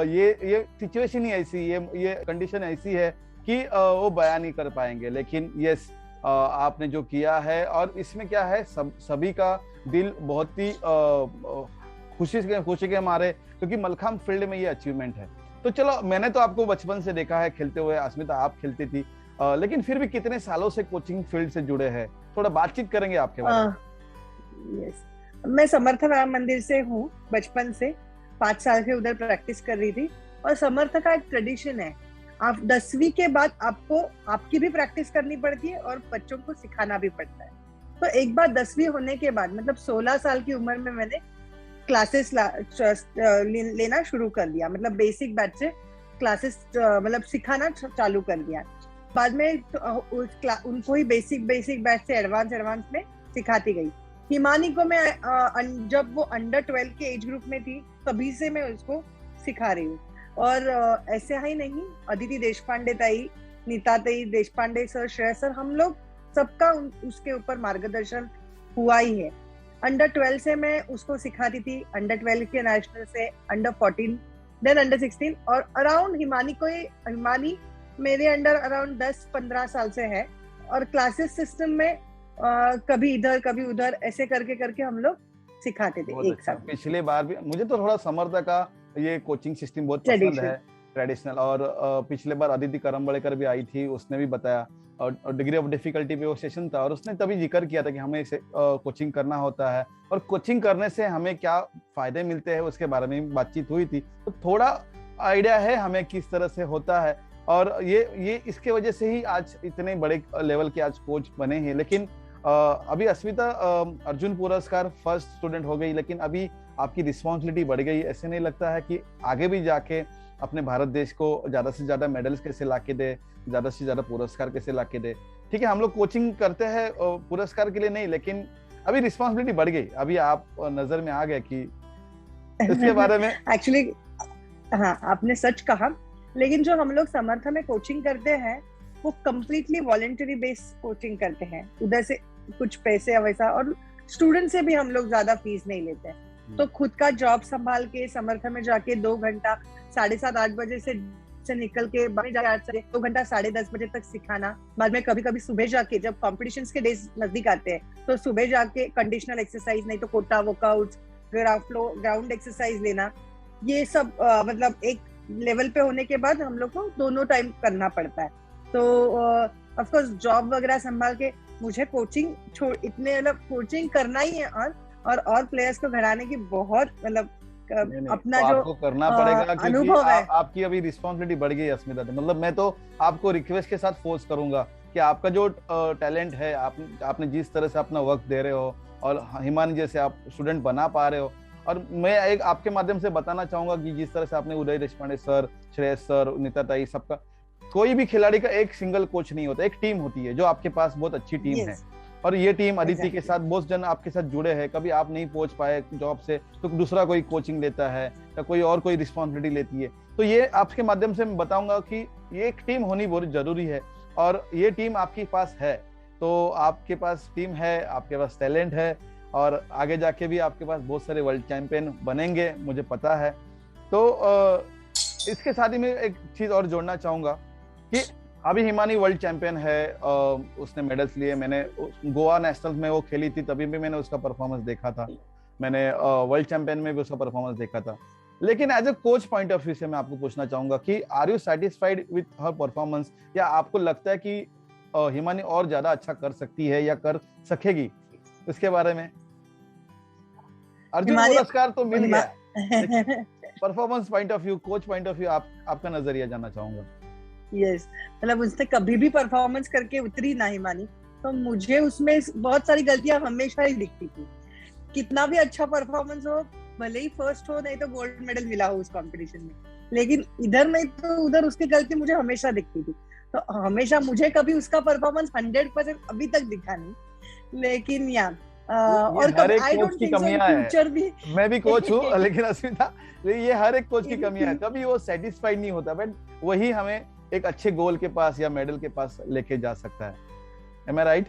ये सिचुएशन ही ऐसी, ये कंडीशन ऐसी है कि वो बयान नहीं कर पाएंगे। लेकिन यस, आपने जो किया है, और इसमें क्या है, सभी का दिल बहुत ही खुशी के मारे, क्योंकि मलखम्ब फील्ड में ये अचीवमेंट है। तो चलो, मैंने तो आपको बचपन से देखा है खेलते हुए, अस्मिता आप खेलती थी, लेकिन फिर भी कितने सालों से कोचिंग फील्ड से जुड़े हैं, थोड़ा बातचीत करेंगे आपके बारे में। यस, मैं समर्थ राम मंदिर से हूँ बचपन से, 5 साल से उधर प्रैक्टिस कर रही थी। और समर्थ का एक ट्रेडिशन है, आप 10वीं के बाद आपको आपकी भी प्रैक्टिस करनी पड़ती है और बच्चों को सिखाना भी पड़ता है। तो एक बार 10वीं होने के बाद, मतलब 16 साल की उम्र में मैंने क्लासेस लेना शुरू कर दिया, मतलब बेसिक बैच से क्लासेस मतलब सिखाना चालू कर दिया। बाद में उनको ही बेसिक बैच से एडवांस में सिखाती गई। हिमानी को मैं जब वो अंडर 12 के एज ग्रुप में थी, तभी से मैं उसको सिखा रही हूँ। और ऐसे ही नहीं, अदिति देशपांडे ताई, नीता ताई देशपांडे सर, श्रेयस सर, हम लोग सबका उसके ऊपर मार्गदर्शन हुआ ही है। अंडर 12 से मैं उसको सिखाती थी, अंडर 12 के नेशनल से अंडर 14, देन अंडर 16, और अराउंड हिमानी मेरे अंडर अराउंड 10-15 साल से है। और क्लासेस सिस्टम में कभी इधर कभी उधर ऐसे करके हम लोग सिखाते थे एक साथ। पिछले बार भी मुझे तो थोड़ा समर्थ का ये कोचिंग सिस्टम बहुत पसंद है, ट्रेडिशनल। और पिछले बार अदिति करम्बेकर भी आई थी, उसने भी बताया। और डिग्री ऑफ डिफिकल्टी पे वो सेशन था और उसने तभी जिक्र किया था कि हमें इसे कोचिंग करना होता है और कोचिंग करने से हमें क्या फायदे मिलते हैं उसके बारे में बातचीत हुई थी। तो थोड़ा आइडिया है हमें किस तरह से होता है और ये इसके वजह से ही आज इतने बड़े लेवल के आज कोच बने हैं। लेकिन अभी अस्मिता अर्जुन पुरस्कार फर्स्ट स्टूडेंट हो गई, लेकिन अभी आपकी रिस्पॉन्सिबिलिटी बढ़ गई। ऐसे नहीं लगता है कि आगे भी जाके अपने भारत देश को ज्यादा से ज्यादा मेडल्स कैसे लाके दे, ज्यादा से ज्यादा पुरस्कार कैसे लाके दे? ठीक है, हम लोग कोचिंग करते हैं पुरस्कार के लिए नहीं, लेकिन अभी रिस्पॉन्सिबिलिटी बढ़ गई। अभी आप नजर में आ गए कि इसके बारे में एक्चुअली हाँ, आपने सच कहा। लेकिन जो हम लोग समर्थ में कोचिंग करते हैं वो कम्प्लीटली वॉलेंटरी बेस कोचिंग करते हैं, उधर से कुछ पैसे वैसा, और स्टूडेंट से भी हम लोग ज्यादा फीस नहीं लेते हैं। तो खुद का जॉब संभाल के समर्थ में जाके 2 घंटा 7:30-8 बजे से निकल के बाद जाके 8 से 2 घंटा 10:30 बजे तक सिखाना। बाद में कभी कभी सुबह जाके जब कॉम्पिटिशन्स के डेज नजदीक आते हैं तो सुबह जाके कंडीशनल एक्सरसाइज नहीं तो कोटा वर्कआउट, ग्राउंड एक्सरसाइज लेना, ये सब मतलब एक लेवल पे होने के बाद हम लोग को दोनों टाइम करना पड़ता है। तो ऑफ कोर्स जॉब वगैरह संभाल के मुझे कोचिंग इतने मतलब कोचिंग करना ही है और प्लेयर्स को घराने की बहुत मतलब अपना तो जो आपको करना पड़ेगा क्योंकि है। आपकी अभी रिस्पॉन्सिबिलिटी बढ़ गई अस्मिता। मतलब मैं तो आपको रिक्वेस्ट के साथ फोर्स करूंगा कि आपका जो टैलेंट है, आपने जिस तरह से अपना वक्त दे रहे हो और हिमानी जैसे आप स्टूडेंट बना पा रहे हो, और मैं एक आपके माध्यम से बताना चाहूंगा कि जिस तरह से आपने उदय देशपांडे सर, श्रेयस सर, नीता ताई, सबका, कोई भी खिलाड़ी का एक सिंगल कोच नहीं होता, एक टीम होती है। जो आपके पास बहुत अच्छी टीम है और ये टीम अदिति के साथ बहुत जन आपके साथ जुड़े हैं। कभी आप नहीं पहुंच पाए जॉब से तो दूसरा कोई कोचिंग लेता है या कोई और कोई रिस्पॉन्सिबिलिटी लेती है। तो ये आपके माध्यम से मैं बताऊंगा कि ये एक टीम होनी बहुत जरूरी है और ये टीम आपके पास है। तो आपके पास टीम है, आपके पास टैलेंट है और आगे जाके भी आपके पास बहुत सारे वर्ल्ड चैंपियन बनेंगे, मुझे पता है। तो इसके साथ ही मैं एक चीज और जोड़ना चाहूंगा कि अभी हिमानी वर्ल्ड चैंपियन है, उसने मेडल्स लिए। मैंने गोवा नेशनल में वो खेली थी, तभी भी मैंने उसका परफॉर्मेंस देखा था। मैंने वर्ल्ड चैंपियन में भी उसका परफॉर्मेंस देखा था। लेकिन as a coach point of view से मैं आपको पूछना चाहूंगा कि are you satisfied with her performance, या आपको लगता है कि हिमानी और ज्यादा अच्छा कर सकती है या कर सकेगी? इसके बारे में अर्जुन पुरस्कार तो मिल गया, performance point of view, coach point of view, आपका नजरिया जानना चाहूंगा। यस, मतलब उसने कभी भी परफॉर्मेंस करके उतरी ना हिमानी, तो मुझे उसमें बहुत सारी गलतियां हमेशा ही दिखती थी। कितना भी अच्छा परफॉर्मेंस हो, भले ही फर्स्ट हो नहीं तो गोल्ड मेडल मिला हो उस कंपटीशन में, लेकिन इधर नहीं तो उधर उसकी गलती मुझे हमेशा दिखती थी। तो हमेशा मुझे कभी उसका परफॉर्मेंस 100% अभी तक दिखा नहीं। लेकिन और I don't think so future भी, मैं भी कोच हूँ लेकिन अस्मिता, ये हर एक कोच की कमियां है, कभी वो सेटिस्फाइड नहीं होता, बट वही हमें एक अच्छे गोल के पास या मेडल के पास लेके जा सकता है। Am I right?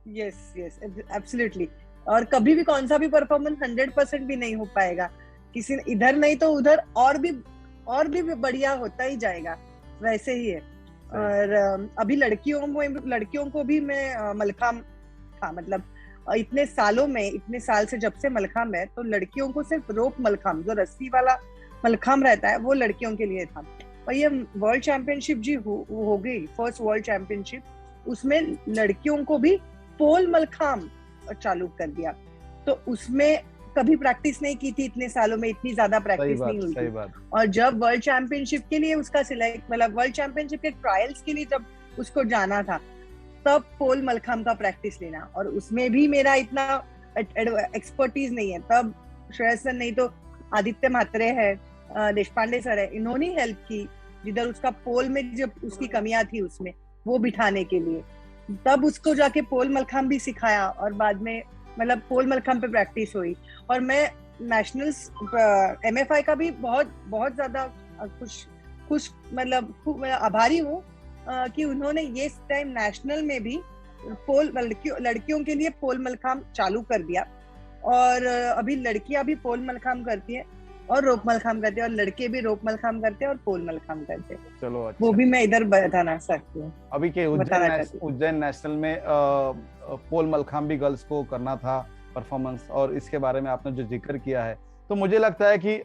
Yes yes absolutely. और कभी भी कौन सा भी परफॉर्मेंस 100% भी नहीं हो पाएगा, किसी इधर नहीं तो उधर और भी बढ़िया होता ही जाएगा, वैसे ही है। और अभी लड़कियों को भी मैं मलखाम था, मतलब इतने साल से जब से मलखाम है, तो लड़कियों को सिर्फ रोप मलखाम, जो रस्सी वाला मलखाम रहता है, वो लड़कियों के लिए था। और ये वर्ल्ड चैंपियनशिप जी हो गई, फर्स्ट वर्ल्ड चैंपियनशिप, उसमें लड़कियों को भी पोल मलखाम चालू कर दिया। तो उसमें कभी प्रैक्टिस नहीं की थी, इतने सालों में इतनी ज्यादा प्रैक्टिस नहीं हुई थी। और जब वर्ल्ड चैंपियनशिप के लिए उसका सिलेक्ट, मतलब वर्ल्ड चैंपियनशिप के ट्रायल्स के लिए जब उसको जाना था, तब पोल मलखाम का प्रैक्टिस लेना, और उसमें भी मेरा इतना एक्सपर्टीज नहीं है। तब श्रेयस सर नहीं तो आदित्य म्हात्रे है, देशपांडे सर है, इन्होंने हेल्प की जिधर उसका पोल में जब उसकी कमियां थी उसमें वो बिठाने के लिए। तब उसको जाके पोल मलखाम भी सिखाया और बाद में मतलब पोल मलखाम पे प्रैक्टिस हुई। और मैं नेशनल्स MFI का भी बहुत ज्यादा खुश मतलब आभारी हूँ कि उन्होंने ये टाइम नेशनल में भी पोल लड़कियों के लिए पोल मलखाम चालू कर दिया। और अभी लड़कियां भी पोल मलखाम करती है और रोप मलखाम करते हैं, और लड़के भी रोप मलखाम करते हैं और पोल मलखाम करते हैं। चलो अच्छा। वो भी मैं इधर बताना सकती हूँ। अभी के उज्जैन नेशनल में पोल मलखाम भी गर्ल्स को करना था परफॉर्मेंस, और इसके बारे में आपने जो जिक्र किया है, तो मुझे लगता है कि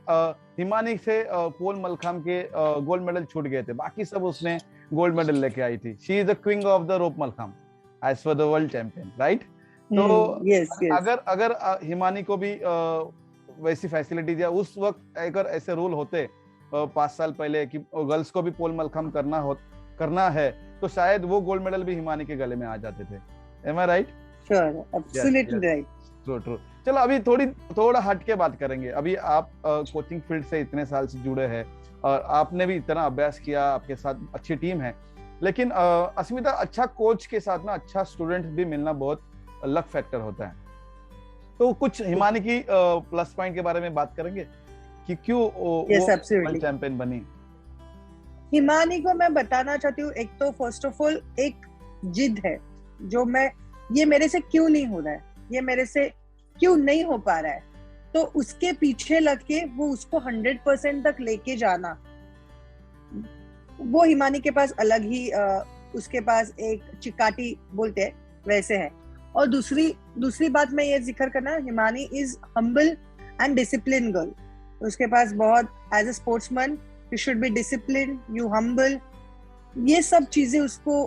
हिमानी से पोल मलखाम के गोल्ड मेडल छूट गए थे, बाकी सब उसने गोल्ड मेडल लेके आई थी। She is the queen of the rope Mallakhamb as for the world champion, right? तो अगर हिमानी को भी वैसी फैसिलिटी दिया उस वक्त, अगर ऐसे रूल होते 5 साल पहले कि गर्ल्स को भी पोल मलखम करना है, तो शायद वो गोल्ड मेडल भी हिमानी के गले में आ जाते थे। Am I right? Sure, absolutely right. True. चलो अभी थोड़ा हट के बात करेंगे। अभी आप कोचिंग फील्ड से इतने साल से जुड़े हैं और आपने भी इतना अभ्यास किया, आपके साथ अच्छी टीम है, लेकिन अस्मिता, अच्छा कोच के साथ ना अच्छा स्टूडेंट भी मिलना बहुत लक फैक्टर होता है। तो कुछ हिमानी की प्लस पॉइंट के बारे में बात करेंगे कि क्यों वो वर्ल्ड चैंपियन बनी? हिमानी को मैं बताना चाहती हूँ, एक तो फर्स्ट ऑफ ऑल एक जिद है जो ये मेरे से क्यों नहीं हो रहा है, ये मेरे से क्यों नहीं हो पा रहा है, तो उसके पीछे लग के वो उसको 100% तक लेके जाना, वो हिमानी के पास अलग ही उसके पास एक चिकाटी बोलते हैं वैसे है। और दूसरी बात मैं ये जिक्र करना, Himani is humble and discipline girl. उसके पास बहुत, as a sportsman you should be discipline, you humble, ये सब चीजें उसको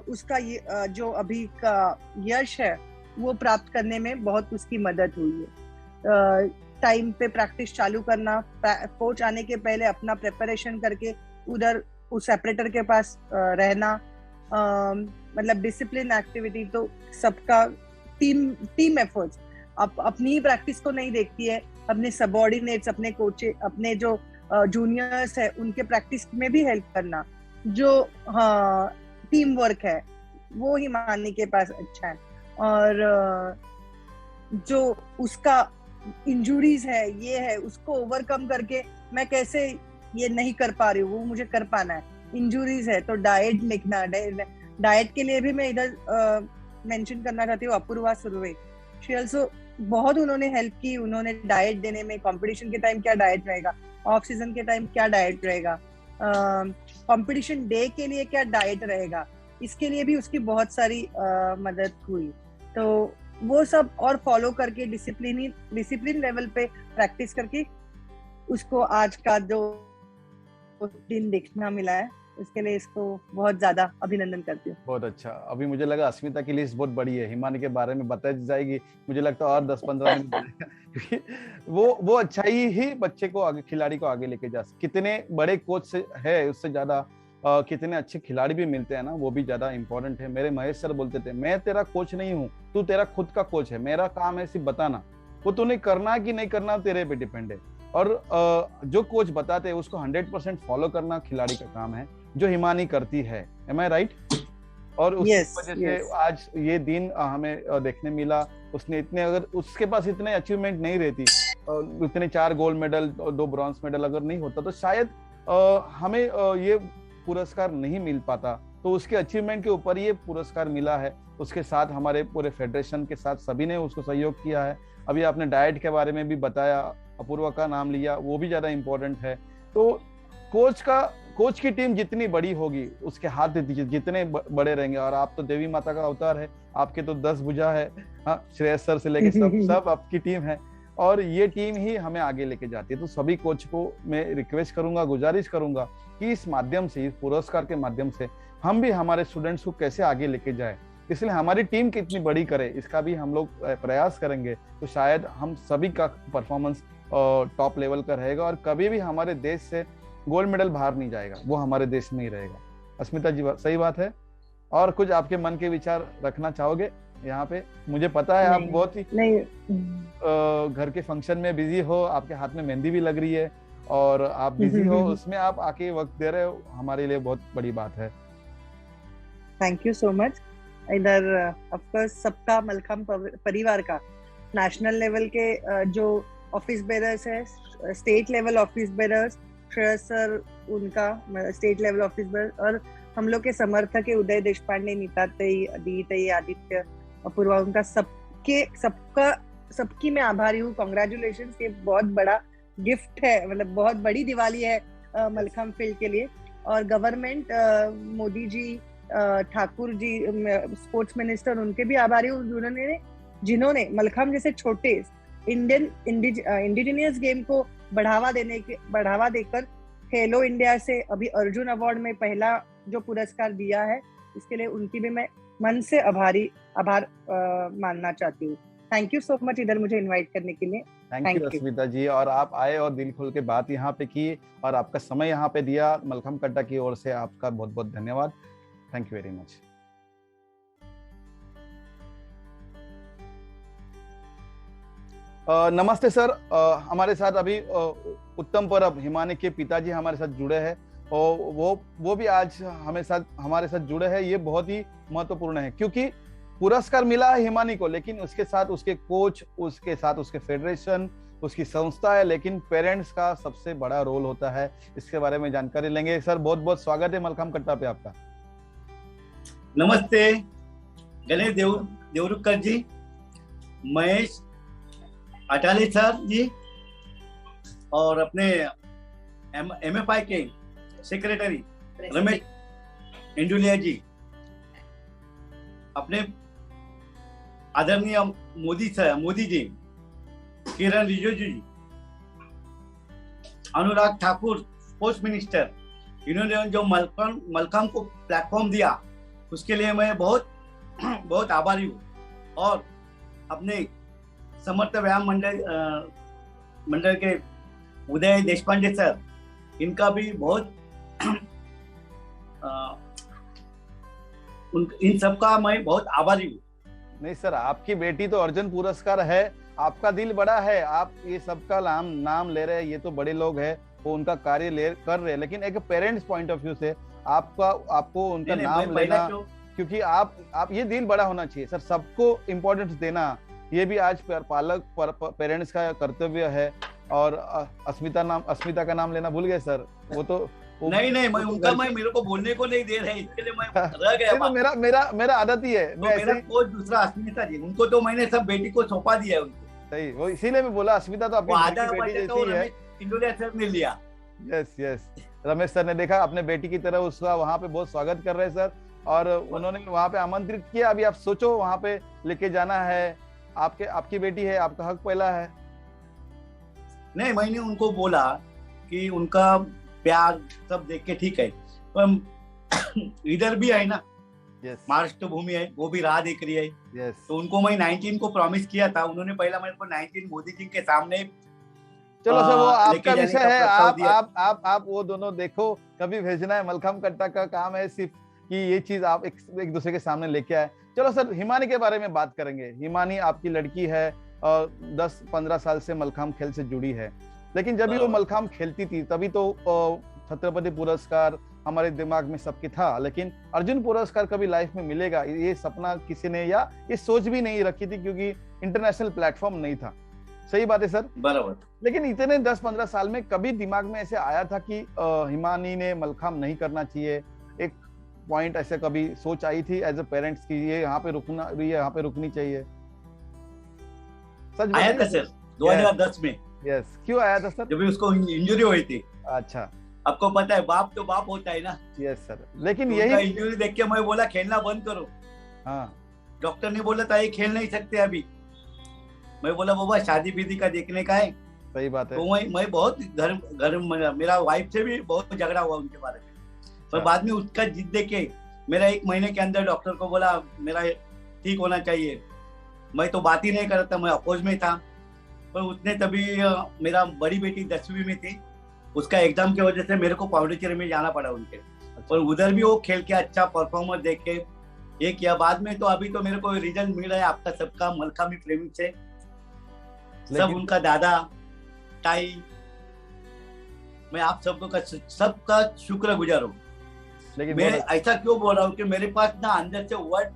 उसका ये जो अभी का यश है वो प्राप्त करने में बहुत उसकी मदद हुई है। टाइम पे प्रैक्टिस चालू करना, कोच आने के पहले अपना प्रिपरेशन करके उधर उस सेपरेटर के पास रहना, मतलब डिसिप्लिन एक्टिविटी। तो सबका टीम एफर्ट्स, अपनी ही प्रैक्टिस को नहीं देखती है, अपने सबऑर्डिनेट्स, अपने कोचे, अपने जो जूनियर्स है उनके प्रैक्टिस में भी हेल्प करना, जो टीम वर्क है वो हिमानी के पास अच्छा है। और जो उसका इंजुरीज है, ये है, उसको ओवरकम करके मैं कैसे ये नहीं कर पा रही हूँ, वो मुझे कर पाना है। इंजुरीज है तो डाइट लिखना, डाइट के लिए भी मैं इधर मेंशन करना चाहती हूँ अपूर्वा सुर्वे। शी आल्सो बहुत उन्होंने हेल्प की, उन्होंने डाइट देने में, कंपटीशन के टाइम क्या डाइट रहेगा, ऑफ सीजन के टाइम क्या डाइट रहेगा, कंपटीशन डे के लिए क्या डाइट रहेगा, इसके लिए भी उसकी बहुत सारी मदद हुई। तो वो सब और फॉलो करके डिसिप्लिन लेवल पे प्रैक्टिस करके उसको आज का जो दिन देखना मिला है, उसके लिए इसको बहुत ज्यादा अभिनंदन करती हूँ। बहुत अच्छा। अभी मुझे लगा अस्मिता की लिस्ट बहुत बड़ी है, हिमानी के बारे में बताई जाएगी, मुझे लगता है और 10-15 मिनट क्योंकि वो अच्छाई ही बच्चे को आगे, खिलाड़ी को आगे लेके जा सकते। कितने बड़े कोच से है उससे ज्यादा कितने अच्छे खिलाड़ी भी मिलते हैं ना, वो भी ज्यादा इंपॉर्टेंट है। मेरे महेश सर बोलते थे, मैं तेरा कोच नहीं हूँ, तू तेरा खुद का कोच है, मेरा काम है सिर्फ बताना, वो तूने करना कि नहीं करना तेरे पे डिपेंड है। और जो कोच बताते हैं उसको 100% फॉलो करना खिलाड़ी का काम है, जो हिमानी करती है। M I right? और उस वजह से आज ये दिन हमें देखने मिला। उसने इतने, अगर उसके पास इतने अचीवमेंट नहीं रहती, इतने 4 गोल्ड मेडल और 2 ब्रॉन्ज मेडल अगर नहीं होता, तो शायद हमें ये पुरस्कार नहीं मिल पाता। तो उसके अचीवमेंट के ऊपर ये पुरस्कार मिला है। उसके साथ हमारे पूरे फेडरेशन के साथ सभी ने उसको सहयोग किया है। अभी आपने डाइट के बारे में भी बताया, अपूर्वा का नाम लिया, वो भी ज्यादा इंपॉर्टेंट है। तो कोच की टीम जितनी बड़ी होगी, उसके हाथ जितने बड़े रहेंगे। और आप तो देवी माता का अवतार है, आपके तो 10 भुजा है। श्रेयस सर से लेके सब आपकी टीम है, और ये टीम ही हमें आगे लेके जाती है। तो सभी कोच को मैं रिक्वेस्ट करूंगा, गुजारिश करूंगा कि इस माध्यम से, इस पुरस्कार के माध्यम से हम भी हमारे स्टूडेंट्स को कैसे आगे लेके जाए, इसलिए हमारी टीम कितनी बड़ी करे, इसका भी हम लोग प्रयास करेंगे। तो शायद हम सभी का परफॉर्मेंस टॉप लेवल का रहेगा, और कभी भी हमारे देश से गोल्ड मेडल बाहर नहीं जाएगा, वो हमारे देश में ही रहेगा। अस्मिता जी, सही बात है? और कुछ आपके मन के विचार रखना चाहोगे यहाँ पे? मुझे पता है आप बहुत ही घर के फंक्शन में बिजी हो, आपके हाथ में मेहंदी भी लग रही है और आप बिजी हो, उसमें आप आके वक्त दे रहे हो, हमारे लिए बहुत बड़ी बात है। Thank you so much. इधर ऑफ कोर्स सबका मलखम परिवार का नेशनल लेवल के जो ऑफिस बेरर्स है, state level office bearers, Shreyas sir उनका स्टेट लेवल ऑफिस बेरर, और हम लोग के समर्थक है उदय देशपांडे, नीता तई, अदिति, आदित्य, अपूर्वा, उनका सबकी मैं आभारी हूँ। कॉन्ग्रेचुलेशन, ये बहुत बड़ा गिफ्ट है, मतलब बहुत बड़ी दिवाली है मलखम फील्ड के लिए। और government, Modi ji, Thakur ji, sports minister, उनके भी आभारी हूँ जिन्होंने मलखम जैसे छोटे इंडिजिनियस गेम को बढ़ावा देकर खेलो इंडिया से अभी अर्जुन अवार्ड में पहला जो पुरस्कार दिया है, इसके लिए उनकी भी मैं मन से आभार मानना चाहती हूँ। थैंक यू सो मच इधर मुझे इनवाइट करने के लिए। थैंक यू अस्मिता जी, और आप आए और दिल खोल के बात यहाँ पे की और आपका समय यहाँ पे दिया। मलखम कट्टा की ओर से आपका बहुत बहुत धन्यवाद। Thank you very much. नमस्ते सर, हमारे साथ अभी उत्तम परब हिमानी के पिताजी हमारे साथ जुड़े हैं और वो भी आज हमारे साथ जुड़े हैं। ये बहुत ही महत्वपूर्ण है क्योंकि पुरस्कार मिला है हिमानी को, लेकिन उसके साथ उसके कोच, उसके साथ उसके फेडरेशन, उसकी संस्था है, लेकिन पेरेंट्स का सबसे बड़ा रोल होता है। इसके बारे में जानकारी लेंगे। सर बहुत बहुत स्वागत है मलखम कट्टा पे आपका। नमस्ते गणेश देवरुकर जी, महेश अटाले सर जी, और अपने MFI के सेक्रेटरी रमेश इंडुलिया जी, अपने आदरणीय मोदी जी, किरण रिजिजू जी, अनुराग ठाकुर स्पोर्ट्स मिनिस्टर, इन्होंने जो मलखम को प्लेटफॉर्म दिया उसके लिए मैं बहुत बहुत आभारी हूँ। और अपने समर्थ व्यायाम मंडल के उदय देशपांडे सर, इनका भी बहुत इन सबका मैं बहुत आभारी हूँ। नहीं सर, आपकी बेटी तो अर्जुन पुरस्कार है, आपका दिल बड़ा है, आप ये सबका नाम ले रहे हैं, ये तो बड़े लोग हैं, वो उनका कार्य कर रहे हैं, लेकिन एक पेरेंट्स पॉइंट ऑफ व्यू से आपको उनका नाम लेना, क्योंकि आप ये दिल बड़ा होना चाहिए सर, सबको इम्पोर्टेंस देना, ये भी आज पेरेंट्स का कर्तव्य है। और अस्मिता का नाम लेना भूल गए सर, वो तो नहीं मैं मेरे को बोलने को नहीं दे रहे, इसके लिए मैं रह गया। तो मेरा आदत ही है। तो मेरा कोच दूसरा अस्मिता जी, उनको तो मैंने सब बेटी को सौंपा दिया है उनको। सही, वो इसीलिए मैं बोला अस्मिता तो आपकी बेटी जैसी है। इंडोलिया सर ने लिया। यस, रमेश सर ने देखा अपने बेटी की तरह उसका वहाँ पे बहुत स्वागत कर रहे हैं सर, और उन्होंने वहाँ पे आमंत्रित किया। अभी आप सोचो वहाँ पे लेके जाना है, आपकी बेटी है, आपका हक पहला है। नहीं, मैंने उनको बोला कि उनका प्यार सब देख के ठीक है, पर इधर भी है ना, महाराष्ट्र भूमि है, वो भी राह देख रही है। तो उनको मैं 19 को प्रॉमिस किया था, उन्होंने पहला मेरे को 19 मोदी जी के सामने, चलो सर वो आपका विषय है, आप वो दोनों देखो, कभी भेजना है, मलखम कट्टा का काम है सिर्फ कि ये चीज आप एक दूसरे के सामने लेके आए। चलो सर, हिमानी के बारे में बात करेंगे। हिमानी आपकी लड़की है और 10-15 साल से मलखम खेल से जुड़ी है, लेकिन जब भी वो मलखम खेलती थी तभी तो छत्रपति पुरस्कार हमारे दिमाग में सबके था, लेकिन अर्जुन पुरस्कार कभी लाइफ में मिलेगा ये सपना किसी ने या ये सोच भी नहीं रखी थी, क्योंकि इंटरनेशनल प्लेटफॉर्म नहीं था। सही बात है सर, बराबर। लेकिन इतने 10-15 साल में कभी दिमाग में ऐसे आया था कि हिमानी ने मलखम नहीं करना चाहिए? एक पॉइंट ऐसे कभी सोच आई थी एज ए पेरेंट्स की ये यहाँ पे रुकनी चाहिए? सच आया था सर 2010 में। यस, क्यों आया था सर? जब भी उसको इंजरी हुई थी। अच्छा, आपको पता है बाप तो बाप होता है ना। यस सर, लेकिन तो यही इंजरी देख के मैं बोला खेलना बंद करो। हाँ, डॉक्टर ने बोला था ये खेल नहीं सकते अभी। मैं बोला बाबा शादी विधि का देखने का है। सही बात है। तो मैं बहुत घर मेरा वाइफ से भी बहुत झगड़ा हुआ उनके बारे में, पर बाद में उसका जिद देके मेरा 1 महीने के अंदर डॉक्टर को बोला मेरा ठीक होना चाहिए। मैं तो बात ही नहीं कर रहा था, मैं अपोज में था, पर उसने तभी मेरा बड़ी बेटी 10वीं में थी, उसका एग्जाम की वजह से मेरे को पाउंडेचेरी में जाना पड़ा उनके। और उधर भी वो खेल के अच्छा परफॉर्मर देख के ये किया। बाद में तो अभी तो मेरे को रिजल्ट मिल रहा है आपका सबका मलखमी प्रेमी से, सब उनका दादा ताई, मैं आप सबका शुक्रगुजार हूँ। लेकिन मैं ऐसा क्यों बोल रहा हूँ कि मेरे पास ना अंदर से वर्ड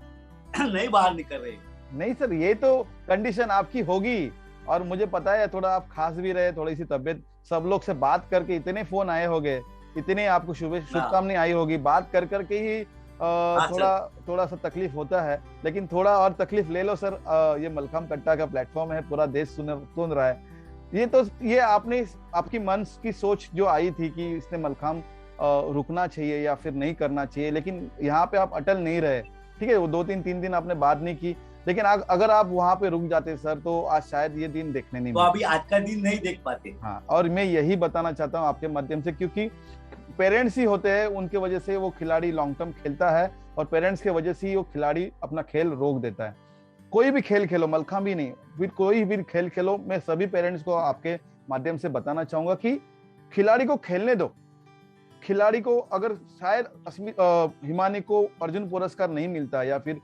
नहीं बाहर निकल रहे। नहीं सर, ये तो कंडीशन आपकी होगी, और मुझे पता है थोड़ा आप खास भी रहे, थोड़ी सी तबीयत, सब लोग से बात करके इतने फोन आए होंगे, इतने आपको शुभकामनाएं आई होगी, बात कर करके ही थोड़ा सा तकलीफ होता है, लेकिन थोड़ा और तकलीफ ले लो सर। ये मलखम कट्टा का प्लेटफॉर्म है, पूरा देश सुन रहा है। ये आपकी मन की सोच जो आई थी कि इसने मलखम रुकना चाहिए या फिर नहीं करना चाहिए, लेकिन यहाँ पे आप अटल नहीं रहे। ठीक है, वो 2-3 दिन आपने बात नहीं की, लेकिन अगर आप वहां पे रुक जाते सर तो आज शायद ये दिन देखने नहीं तो मिलते। अभी आज का दिन नहीं देख पाते। हाँ, और मैं यही बताना चाहता हूँ आपके माध्यम से, क्योंकि पेरेंट्स ही होते हैं, उनके वजह से वो खिलाड़ी लॉन्ग टर्म खेलता है, और पेरेंट्स के वजह से ही वो खिलाड़ी अपना खेल रोक देता है। कोई भी खेल खेलो, मलखांब भी नहीं, फिर कोई भी खेल खेलो, मैं सभी पेरेंट्स को आपके माध्यम से बताना चाहूंगा कि खिलाड़ी को खेलने दो। खिलाड़ी को अगर शायद हिमानी को अर्जुन पुरस्कार नहीं मिलता या फिर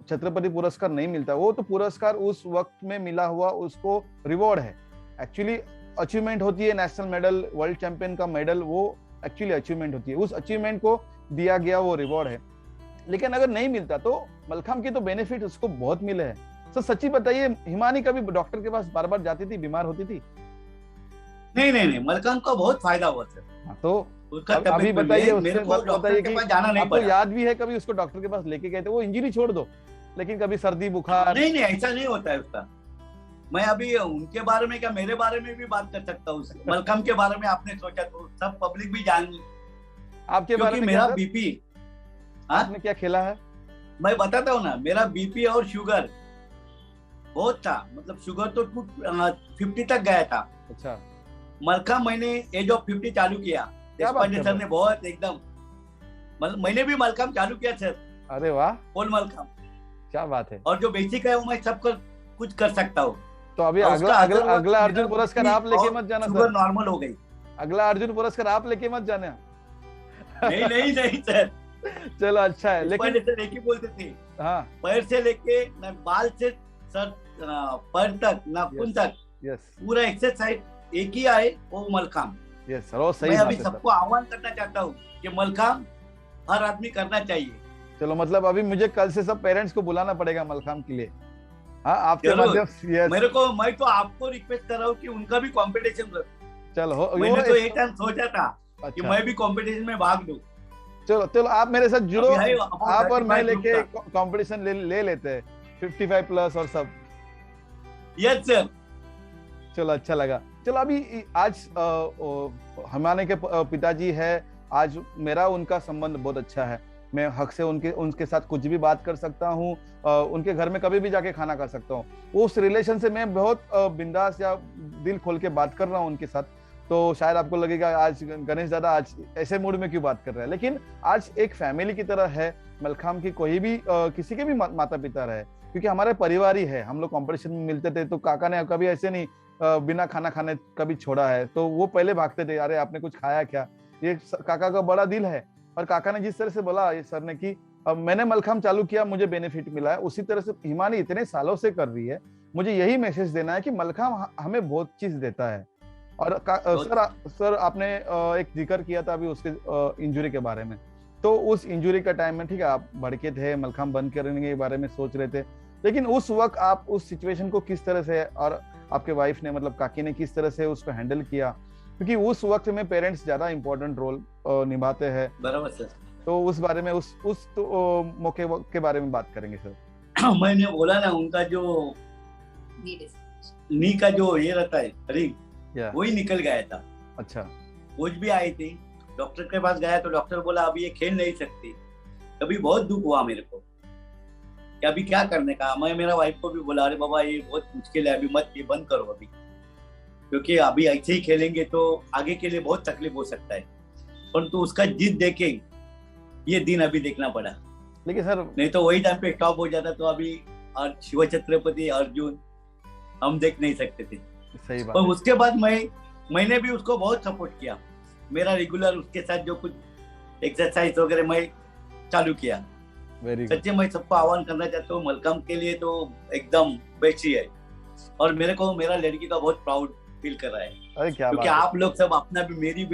छत्रपति पुरस्कार नहीं मिलता, वो तो पुरस्कार उस वक्त में मिला हुआ उसको रिवॉर्ड है। एक्चुअली अचीवमेंट होती है नेशनल मेडल, वर्ल्ड चैंपियन का मेडल, वो एक्चुअली अचीवमेंट होती है, उस अचीवमेंट को दिया गया वो रिवॉर्ड है। लेकिन अगर नहीं मिलता तो मलखांब की तो बेनिफिट उसको बहुत मिले हैं। सर सच्ची बताइए, हिमानी कभी डॉक्टर के पास बार बार जाती थी, बीमार होती थी? नहीं, मलखांब को बहुत फायदा हुआ सर। हाँ, तो उसका अभी बताइए, मेरे उससे को बताइए डॉक्टर के कि पास जाना नहीं आपको पड़ा। याद भी है कभी उसको डॉक्टर के पास लेके गए थे? वो इंजरी छोड़ दो, लेकिन कभी सर्दी बुखार? नहीं, ऐसा नहीं होता है उसका। मैं अभी उनके बारे में क्या, मेरे बारे में भी बात कर सकता हूँ। मलखांब के बारे में आपने सोचा तो सब पब्लिक भी जान, आपके बारे में मेरा क्या बीपी, आपने क्या खेला है? मैं बताता हूँ ना, मेरा बीपी और शुगर बहुत था, मतलब शुगर तो 50 तक गया था। अच्छा, मलखांब मैंने एज ऑफ 50 चालू किया। क्या बात देशपांडे कर सर रहे ने बहुत एकदम, मैंने भी मलखांब चालू किया सर, अरे वाह, पोल मलखांब, क्या बात है। और जो बेसिक है वो मैं सब कुछ कर सकता हूँ। तो अभी और अगला उसका अगला असर अगला मेरा अर्जुन पुरस्कार आप लेके मत जाना शुगर सर, नॉर्मल हो गई। अगला अर्जुन पुरस्कार आप लेके मत जाना। नहीं सर, चलो अच्छा है, लेकिन देशपांडे सर एक ही बोलते थे, हाँ, पैर से लेके न बाल से सर पैर तक, नाखून तक, यस पूरा एक्सरसाइज एक ही आए, वो मलखांब। यस सर, वो सही मैं बात अभी है सर। सबको आह्वान करना चाहता हूँ कि मलखांब हर आदमी करना चाहिए। चलो, मतलब अभी मुझे कल से सब पेरेंट्स को बुलाना पड़ेगा मलखांब के लिए। हाँ, आपके जरूर। माध्यम से, यस। मैं तो आपको रिक्वेस्ट कर रहा हूँ कि उनका भी कंपटीशन। चलो मैंने तो एक टाइम सोचा था कि अच्छा, मैं भी कंपटीशन में भाग लूं। चलो आप मेरे साथ जुड़ो, अभी है about आप और मैं 35 लेके ग्रुप का। कंपटीशन ले लेते हैं 55 प्लस और सब। Yes sir. चलो अच्छा लगा। चलो अभी आज हमारे के पिताजी है, आज मेरा उनका संबंध बहुत अच्छा है, मैं हक से उनके साथ कुछ भी बात कर सकता हूँ, उनके घर में कभी भी जाके खाना खा सकता हूँ। उस रिलेशन से मैं बहुत बिंदास या दिल खोल के बात कर रहा हूँ उनके साथ। तो शायद आपको लगेगा आज गणेश दादा आज ऐसे मूड में क्यों बात कर रहे हैं, लेकिन आज एक फैमिली की तरह है मलखांब की, कोई भी किसी के भी माता पिता रहे, क्योंकि हमारे परिवार ही है। हम लोग कंपटीशन में मिलते थे तो काका ने कभी ऐसे नहीं बिना खाना खाने कभी छोड़ा है, तो वो पहले भागते थे, अरे आपने कुछ खाया क्या। ये काका का बड़ा दिल है, और काका ने जिस तरह से बोला ये सर ने कि मैंने मलखांब चालू किया, मुझे बेनिफिट मिला है, उसी तरह से हिमानी इतने सालों से कर रही है। मुझे यही मैसेज देना है कि मलखांब हमें बहुत चीज देता है। और सर आपने एक जिक्र किया था अभी उसके इंजरी के बारे में, तो उस इंजरी का टाइम में ठीक है आप भड़के थे, मलखांब बंद करने के बारे में सोच रहे थे, लेकिन उस वक्त आप उस सिचुएशन को किस तरह से और आपके वाइफ ने मतलब काकी ने किस तरह से उसको हैंडल किया, क्योंकि उस वक्त में पेरेंट्स ज्यादा इंपॉर्टेंट रोल निभाते हैं। बराबर सर। तो उस बारे में उस तो, मौके के बारे में बात करेंगे सर। मैंने बोला ना, उनका जो नी का जो ये रहता है रिंग, वही निकल गया था। अच्छा, कोच भी आई थी, डॉक्टर के पास गया तो डॉक्टर बोला अभी ये खेल नहीं सकती। कभी बहुत दुख हुआ मेरे को कि अभी क्या करने का। मैं मेरा वाइफ को भी बोला, अरे बाबा ये बहुत मुश्किल है, अभी मत, ये बंद करो अभी, क्योंकि अभी ऐसे ही खेलेंगे तो आगे के लिए बहुत तकलीफ हो सकता है। परंतु उसका जिद देखे ये दिन अभी देखना पड़ा, लेकिन सर नहीं तो वही टाइम पे स्टॉप हो जाता, तो अभी शिव छत्रपति अर्जुन हम देख नहीं सकते थे। सही बात। और उसके बाद मैंने भी उसको बहुत सपोर्ट किया, मेरा रेगुलर उसके साथ जो कुछ एक्सरसाइज वगैरह मैं चालू किया। सच्चे मैं सबको आह्वान करना चाहता हूँ, मलखांब के लिए तो एकदम बेस्ट ही है, और मेरे को मेरा लड़की का बहुत प्राउड फील कर रहा है। अरे क्या क्योंकि बात आप लोग सब अपना भी मेरी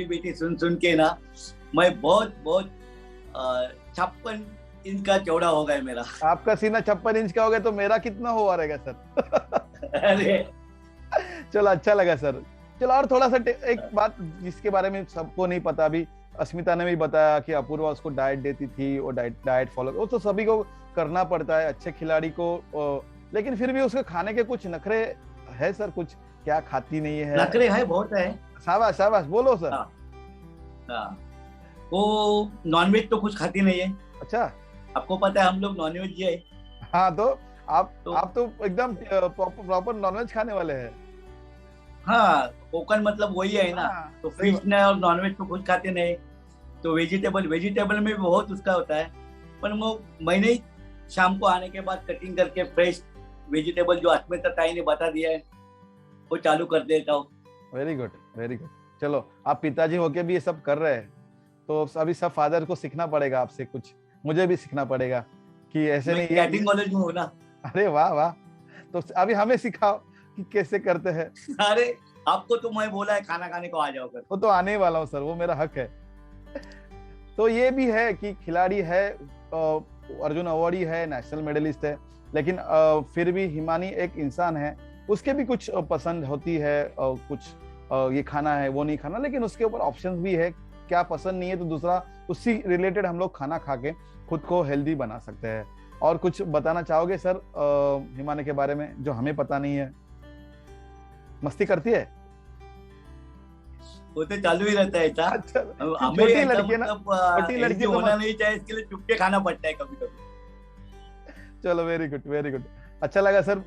बेटी सुन के ना, मैं बहुत 56 इंच का चौड़ा हो गया मेरा। आपका सीना 56 इंच का हो गया तो मेरा कितना हुआ रहेगा सर? अरे चलो अच्छा लगा सर। चलो और थोड़ा सा एक बात जिसके बारे में सबको नहीं पता, अभी अस्मिता ने भी बताया कि अपूर्वा उसको डाइट देती थी, वो डाइट फॉलो, वो तो सभी को करना पड़ता है अच्छे खिलाड़ी को, लेकिन फिर भी उसके खाने के कुछ नखरे है सर, कुछ क्या खाती नहीं है? नखरे है, बहुत है। शाबाश शाबाश, बोलो सर। हाँ, वो नॉनवेज तो कुछ खाती नहीं है। अच्छा, आपको पता है हम लोग नॉनवेज है। हाँ तो आप तो आप तो एकदम प्रॉपर नॉनवेज खाने वाले हैं। हाँ, कोकण मतलब वही है ना। हाँ, तो सही फिश ने और नॉनवेज तो कुछ खाते नहीं, तो वेजिटेबल में भी बहुत उसका होता है। पर वो मैंने ही शाम को आने के बाद कटिंग करके फ्रेश वेजिटेबल जो अस्मिता ताई ने बता दिया है वो चालू कर देता हूँ। Very good, very good. चलो, आप पिताजी होके भी ये सब कर रहे हैं, तो अभी सब फादर को सीखना पड़ेगा आपसे कुछ, मुझे भी सीखना पड़ेगा कि ऐसे मैं नहीं कैटरिंग कॉलेज में हूँ ना। अरे वाह वाह, तो अभी हमें सिखाओ कि कैसे करते हैं। अरे आपको तो मैं बोला है खाना खाने को आ जाओ कर। वो तो आने ही वाला हूँ सर, वो मेरा हक है। तो ये भी है कि खिलाड़ी है, अर्जुन अवार्डी है, नेशनल मेडलिस्ट है, लेकिन फिर भी हिमानी एक इंसान है, उसके भी कुछ पसंद होती है, कुछ ये खाना है वो नहीं खाना, लेकिन उसके ऊपर ऑप्शंस भी है, क्या पसंद नहीं है तो दूसरा उससे रिलेटेड हम लोग खाना खा के खुद को हेल्दी बना सकते हैं। और कुछ बताना चाहोगे सर हिमानी के बारे में जो हमें पता नहीं है? मस्ती करती है? वो तो चालू ही रहता है ऐसा। अच्छा, हमें छोटी ऐसा लड़की है ना, मतलब छोटी लड़की तो होना नहीं चाहिए, इसके लिए चुप के खाना पड़ता है कभी कभी। चलो, वेरी गुड, वेरी गुड। अच्छा लगा सर।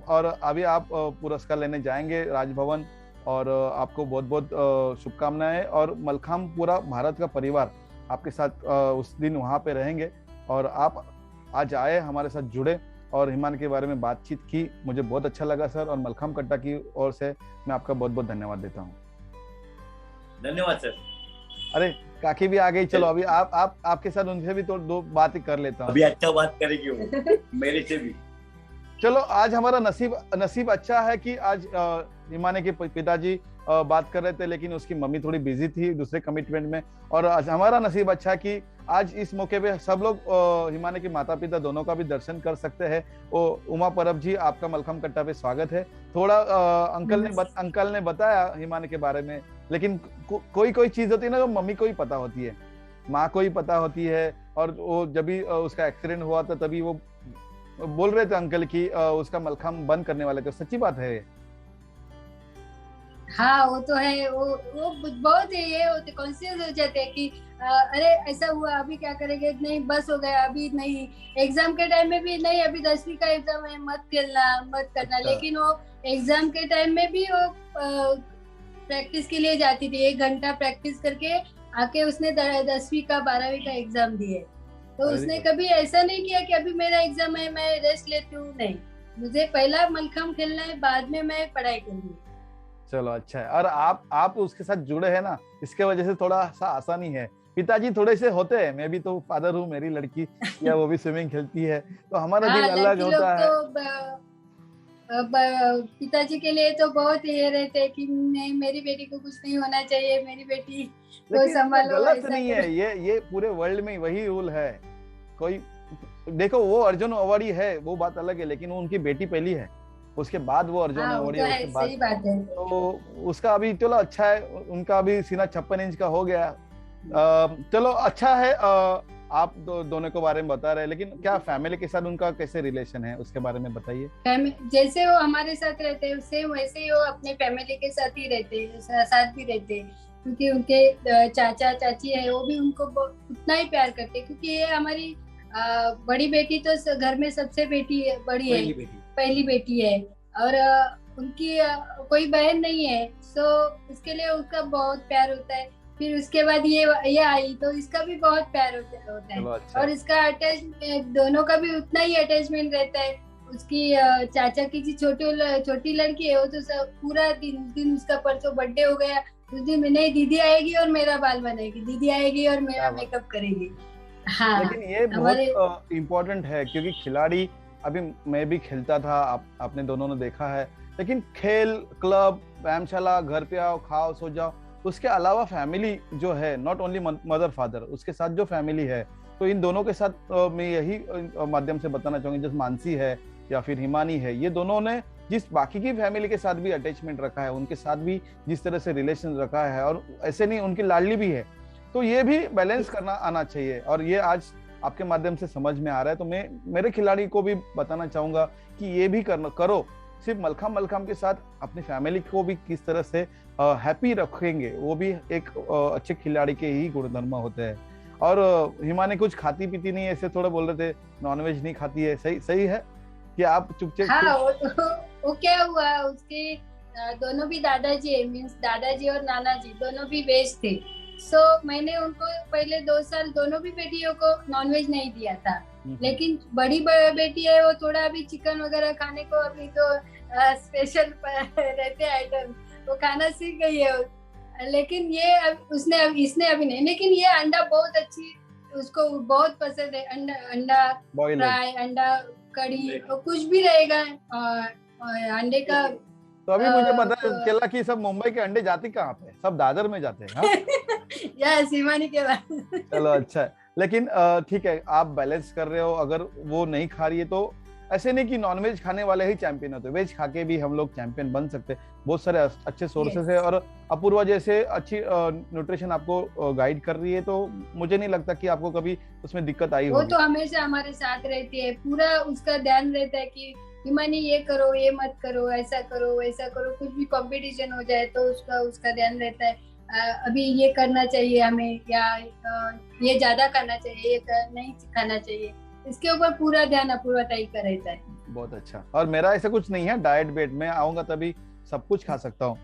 और अभी आप पुरस्कार लेने जाएंगे राजभवन, और आपको बहुत बहुत शुभकामनाएं। और मलखाम पूरा भारत का परिवार आपके साथ उस दिन वहां पे रहेंगे, और आप आज आए हमारे साथ जुड़े और हिमान के बारे में बातचीत की, मुझे बहुत अच्छा लगा सर। और मलखाम कट्टा की ओर से मैं आपका बहुत बहुत धन्यवाद देता हूँ। धन्यवाद सर। अरे काकी भी आ गई, चलो अभी आप आपके साथ उनसे भी तो दो बातें कर लेता हूँ। अभी अच्छा बात करेगी वो मेरे से भी। चलो, आज हमारा नसीब अच्छा है कि आज हिमानी के पिताजी बात कर रहे थे, लेकिन उसकी मम्मी थोड़ी बिजी थी दूसरे कमिटमेंट में। और आज हमारा नसीब अच्छा है कि आज इस मौके पे सब लोग हिमानी के माता पिता दोनों का भी दर्शन कर सकते हैं। उमा परब जी, आपका मलखाम कट्टा पे स्वागत है। थोड़ा अंकल ने बताया हिमानी के बारे में, लेकिन कोई चीज होती है ना जो मम्मी को ही पता होती है, माँ को ही पता होती है। और वो जब भी उसका एक्सीडेंट हुआ था तभी वो बोल रहे थे अंकल की उसका मलखाम बंद करने वाले थे, सच्ची बात है? हाँ वो तो है। वो बहुत ये होते कॉन्शियस हो जाते हैं कि अरे ऐसा हुआ, अभी क्या करेंगे, नहीं बस हो गया, अभी नहीं। एग्जाम के टाइम में भी नहीं, अभी 10वीं का एग्जाम है, मत खेलना मत करना। लेकिन वो एग्जाम के टाइम में भी वो प्रैक्टिस के लिए जाती थी, 1 घंटा प्रैक्टिस करके आके उसने 10वीं का 12वीं का एग्जाम दिए। तो उसने कभी ऐसा नहीं किया कि अभी मेरा एग्जाम है मैं रेस्ट लेती हूँ, नहीं, मुझे पहला मलखाम खेलना है, बाद में मैं पढ़ाई करूंगी। चलो अच्छा है। और आप उसके साथ जुड़े हैं ना, इसके वजह से थोड़ा सा आसानी है। पिताजी थोड़े से होते हैं, मैं भी तो फादर हूँ, मेरी लड़की या वो भी स्विमिंग खेलती है, तो हमारा दिल अलग होता है। पिताजी के लिए तो बहुत ये रहते हैं कि नहीं, मेरी बेटी को कुछ नहीं होना चाहिए, मेरी बेटी को संभालो। गलत नहीं है, ये पूरे वर्ल्ड में वही रूल है। कोई देखो, वो अर्जुन अवार्डी है वो बात अलग है, लेकिन वो उनकी बेटी पहली है, उसके बाद वो अर्जुन अवार्डी है, उसके बाद। सही बात है। तो उसका अभी चलो अच्छा है, उनका अभी सीना 56 इंच का हो गया। चलो अच्छा है। आप दोनों के बारे में बता रहे हैं, लेकिन क्या फैमिली के साथ उनका कैसे रिलेशन है उसके बारे में बताइए। जैसे वो हमारे साथ रहते हैं सेम वैसे ही वो अपने फैमिली के साथ ही रहते हैं, साथ भी रहते हैं। क्योंकि उनके चाचा चाची है, वो भी उनको उतना ही प्यार करते हैं, क्योंकि ये हमारी बड़ी बेटी तो घर में सबसे बड़ी है, पहली बेटी है। और उनकी कोई बहन नहीं है, तो इसके लिए उसका बहुत प्यार होता है। फिर उसके बाद ये आई तो इसका भी बहुत प्यार होता है। अच्छा। और इसका अटैचमेंट दोनों का भी उतना ही अटैचमेंट रहता है। उसकी चाचा की जो छोटी लड़की है, वो तो पूरा दिन, उस दिन उसका परसों बर्थडे हो गया, उस दिन नहीं दीदी आएगी और मेरा बाल बनाएगी, दीदी आएगी और मेरा मेकअप करेगी। हाँ, लेकिन ये बहुत इम्पोर्टेंट है, क्योंकि खिलाड़ी, अभी मैं भी खेलता था, आपने दोनों ने देखा है, लेकिन खेल, क्लब, व्यायामशाला, घर पे आओ, खाओ, सो जाओ, उसके अलावा फैमिली जो है, नॉट ओनली मदर फादर, उसके साथ जो फैमिली है, तो इन दोनों के साथ मैं यही माध्यम से बताना चाहूंगी, जैसे मानसी है या फिर हिमानी है, ये दोनों ने जिस बाकी की फैमिली के साथ भी अटैचमेंट रखा है, उनके साथ भी जिस तरह से रिलेशन रखा है, और ऐसे नहीं उनकी लाडली भी है, तो ये भी बैलेंस करना आना चाहिए। और ये आज आपके माध्यम से समझ में आ रहा है, तो मैं मेरे खिलाड़ी को भी बताना चाहूंगा कि ये भी करो। सिर्फ मलखाम के साथ अपनी फैमिली को भी किस तरह से हैप्पी रखेंगे, वो भी एक अच्छे खिलाड़ी के ही गुणधर्म होते हैं। और हिमानी कुछ खाती पीती नहीं है, ऐसे थोड़ा बोल रहे थे नॉनवेज नहीं खाती है, सही सही है कि आप चुपचाप? हाँ, वो क्या हुआ, उसके दोनों भी दादाजी मीन्स दादाजी और नाना जी दोनों भी वेज थे। सो मैंने उनको पहले 2 साल दोनों भी बेटियों को नॉनवेज नहीं दिया था, लेकिन बड़ी बेटी है वो थोड़ा अभी चिकन वगैरह खाने को, अभी तो स्पेशल रहते आइटम वो खाना सीख गई है। लेकिन ये इसने अभी नहीं, लेकिन ये अंडा बहुत अच्छी उसको बहुत पसंद है। अंडा फ्राई, अंडा कड़ी, कुछ भी रहेगा अंडे का। तो अभी मुझे पता चला कि सब मुंबई के अंडे जाते कहाँ पे, सब दादर में जाते हैं। यस, हिमानी के बाद। चलो अच्छा है, लेकिन ठीक है, आप बैलेंस कर रहे हो। अगर वो नहीं खा रही है तो ऐसे नहीं कि नॉनवेज खाने वाले ही चैंपियन होते, वेज खा के भी हम लोग चैंपियन बन सकते। बहुत सारे अच्छे सोर्सेस है, और अपूर्वा जैसे अच्छी न्यूट्रिशन आपको गाइड कर रही है, तो मुझे नहीं लगता कि आपको कभी उसमें दिक्कत आई वो होगी। तो हमेशा हमारे साथ रहती है, पूरा उसका ध्यान रहता है कि हिमानी ये करो, ये मत करो, ऐसा करो, वैसा करो। कुछ भी कंपटीशन हो जाए तो उसका ध्यान रहता है, अभी ये करना चाहिए हमें, या ये ज्यादा करना चाहिए, ये नहीं खाना चाहिए। इसके ऊपर पूरा ध्यान अपूर्वताई का रहता है। बहुत अच्छा। और मेरा ऐसा कुछ नहीं है डाइट बेट में, आऊंगा तभी सब कुछ खा सकता हूँ।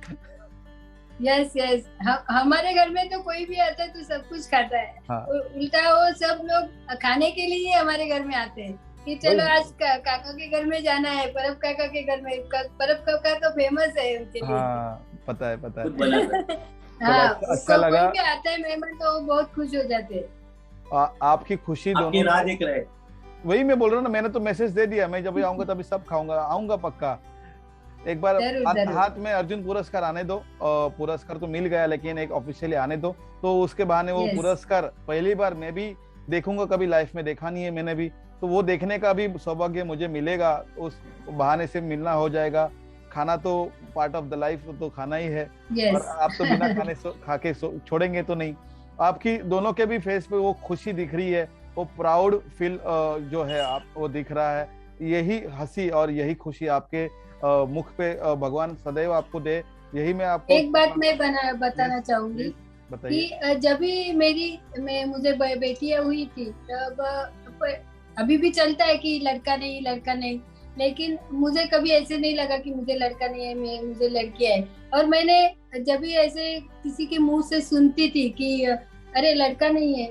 यस यस, हमारे घर में तो कोई भी आता है तो सब कुछ खाता है। हाँ। उल्टा वो सब लोग खाने के लिए हमारे घर में आते हैं कि चलो आज काका के घर में जाना है, परब काका के घर में। परब काका तो फेमस है उनके लिए। हाँ, पता है पता है। हाँ, अच्छा लगा। कोई भी आता है मेहमान तो वो बहुत खुश हो जाते हैं। आपकी खुशी दोनों राह देख रहे। वही मैं बोल रहा हूँ ना, मैंने तो मैसेज दे दिया, मैं जब भी आऊंगा तभी सब खाऊंगा, आऊंगा पक्का। एक बार हाथ में अर्जुन पुरस्कार आने दो, पुरस्कार तो मिल गया, लेकिन एक ऑफिशियली आने दो, तो उसके बहाने वो पुरस्कार पहली बार मैं भी देखूंगा, कभी लाइफ में देखा नहीं है मैंने भी, तो वो देखने का भी सौभाग्य मुझे मिलेगा, उस बहाने से मिलना हो जाएगा। खाना तो पार्ट ऑफ द लाइफ, तो खाना ही है। और आप तो बिना खाने खा के छोड़ेंगे तो नहीं। आपकी दोनों के भी फेस पे वो खुशी दिख रही है, वो प्राउड फील जो है आप वो दिख रहा है। यही हंसी और यही खुशी आपके मुख पे भगवान सदैव आपको दे, यही मैं आपको एक बात मैं बताना चाहूंगी कि जब भी मुझे बेटियां हुई थी, तब अभी भी चलता है कि लड़का नहीं, लेकिन मुझे कभी ऐसे नहीं लगा कि मुझे लड़का नहीं है, मुझे लड़की है। और मैंने जब भी ऐसे किसी के मुंह से सुनती थी कि अरे लड़का नहीं है,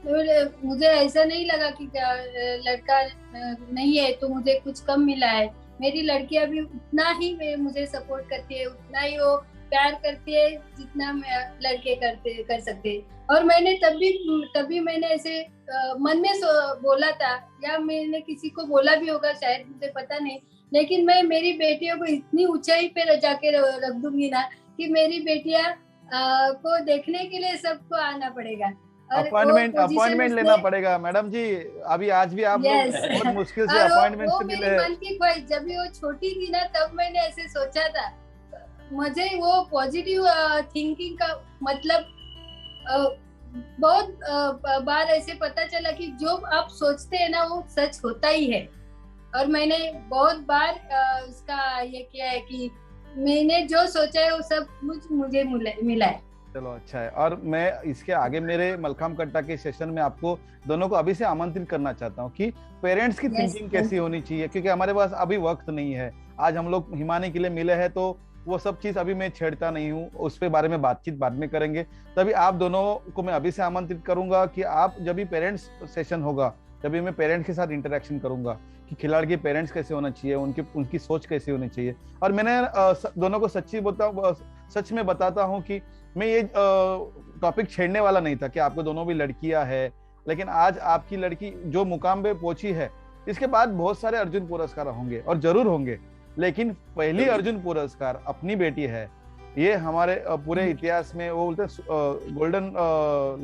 तो मुझे ऐसा नहीं लगा कि लड़का नहीं है तो मुझे कुछ कम मिला है। मेरी लड़की अभी उतना ही मुझे सपोर्ट करती है, उतना ही वो प्यार करती है जितना लड़के कर सकते। और मैंने तभी मैंने ऐसे मन में बोला था, या मैंने किसी को बोला भी होगा शायद, मुझे पता नहीं, लेकिन मैं मेरी बेटियों को इतनी ऊंचाई पे जाके रख दूंगी ना कि मेरी बेटियां को देखने के लिए सबको आना पड़ेगा। अपॉइंटमेंट लेना पड़ेगा मैडम जी। अभी आज भी आप बहुत मुश्किल से अपॉइंटमेंट से मिले। मेरी मन की ख्वाहिश, जब भी वो छोटी थी ना तब मैंने ऐसे सोचा था। मुझे वो पॉजिटिव थिंकिंग का मतलब बहुत बार ऐसे पता चला कि जो आप सोचते हैं ना वो सच होता ही है। और मैंने बहुत बार उसका ये किया है कि मैंने जो सोचा है वो सब मुझे मिला है। चलो अच्छा है। और मैं इसके आगे मेरे मलखाम कट्टा के सेशन में आपको दोनों को अभी से आमंत्रित करना चाहता हूँ कि पेरेंट्स की थिंकिंग कैसी होनी चाहिए, क्योंकि हमारे पास अभी वक्त नहीं है। आज हम लोग हिमानी के लिए मिले हैं, तो वो सब चीज अभी मैं छेड़ता नहीं हूँ, उस पे बारे में बातचीत बाद में करेंगे। तभी आप दोनों को मैं अभी से आमंत्रित करूंगा कि आप जब भी पेरेंट्स सेशन होगा, जब भी मैं पेरेंट्स के साथ इंटरेक्शन करूंगा कि खिलाड़ी के पेरेंट्स कैसे होना चाहिए, उनकी सोच कैसे होनी चाहिए। और मैंने दोनों को सच में बताता हूँ कि मैं ये टॉपिक छेड़ने वाला नहीं था कि आपको दोनों भी लड़कियां है, लेकिन आज आपकी लड़की जो मुकाम पे पहुंची है, इसके बाद बहुत सारे अर्जुन पुरस्कार होंगे और जरूर होंगे, लेकिन पहली अर्जुन पुरस्कार अपनी बेटी है। ये हमारे पूरे इतिहास में वो बोलते हैं गोल्डन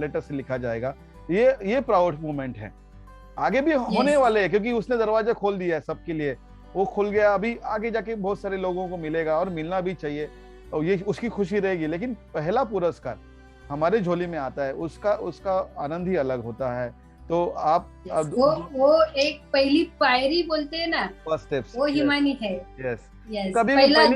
लेटर से लिखा जाएगा। ये प्राउड मोमेंट है। आगे भी होने वाले हैं, क्योंकि उसने दरवाजा खोल दिया है सबके लिए, वो खुल गया। अभी आगे जाके बहुत सारे लोगों को मिलेगा और मिलना भी चाहिए, और ये उसकी खुशी रहेगी। लेकिन पहला पुरस्कार हमारे झोली में आता है, उसका आनंद ही अलग होता है। तो आप वो एक पहली पायरी बोलते हैं ना, फर्स्ट स्टेप्स, वो हिमानी है। यस, यस, कभी पहला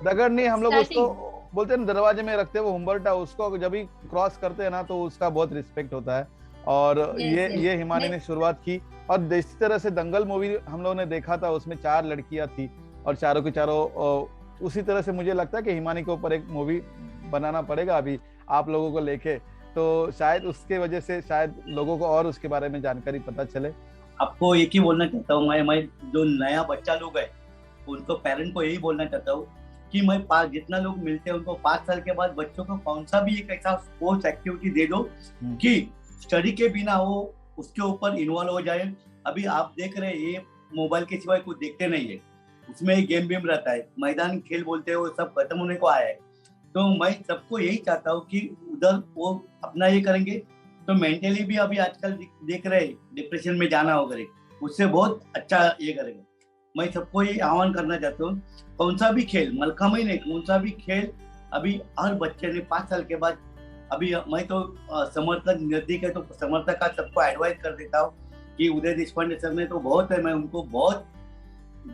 दगड़ नहीं, हम लोग उसको बोलते हैं दरवाजे में रखते हैं वो हुम्बर्टा, उसको जब भी क्रॉस करते हैं ना तो उसका बहुत रिस्पेक्ट होता है। और ये हिमानी ने शुरुआत की। और इसी तरह से दंगल मूवी हम लोगों ने देखा था, उसमें 4 लड़कियां थी और चारों की चारों, उसी तरह से मुझे लगता है कि हिमानी के ऊपर एक मूवी बनाना पड़ेगा अभी आप लोगों को लेके, तो शायद उसके वजह से शायद लोगों को और उसके बारे में जानकारी पता चले। आपको एक ही बोलना चाहता हूँ मैं जो नया बच्चा लोग है उनको पेरेंट को यही बोलना चाहता हूँ कि मैं जितना लोग मिलते हैं उनको 5 साल के बाद बच्चों को कौन सा भी एक ऐसा स्पोर्ट्स एक्टिविटी दे दो कि स्टडी के बिना वो उसके ऊपर इन्वॉल्व हो जाए। अभी आप देख रहे हैं ये मोबाइल के सिवाय कुछ देखते नहीं है, उसमें एक गेम वेम रहता है, मैदान खेल बोलते हैं, वो सब खत्म होने को आया है। तो मैं सबको यही चाहता हूँ कि उधर वो अपना ये करेंगे तो मेंटली भी अभी आजकल देख रहे डिप्रेशन में जाना वगैरह, उससे बहुत अच्छा ये करेगा। मैं सबको ये आह्वान करना चाहता हूँ, कौन सा भी खेल, मलखम्ब ही नहीं, कौन सा भी खेल अभी हर बच्चे ने 5 साल के बाद, अभी मैं तो समर्थक नजदीक है तो समर्थक का सबको एडवाइस कर देता हूँ कि उदय देशपांडे सर ने तो बहुत है, मैं उनको बहुत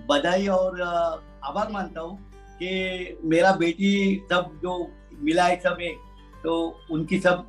बधाई और आभार मानता हूँ कि मेरा बेटी सब जो मिला है सब है, तो उनकी सब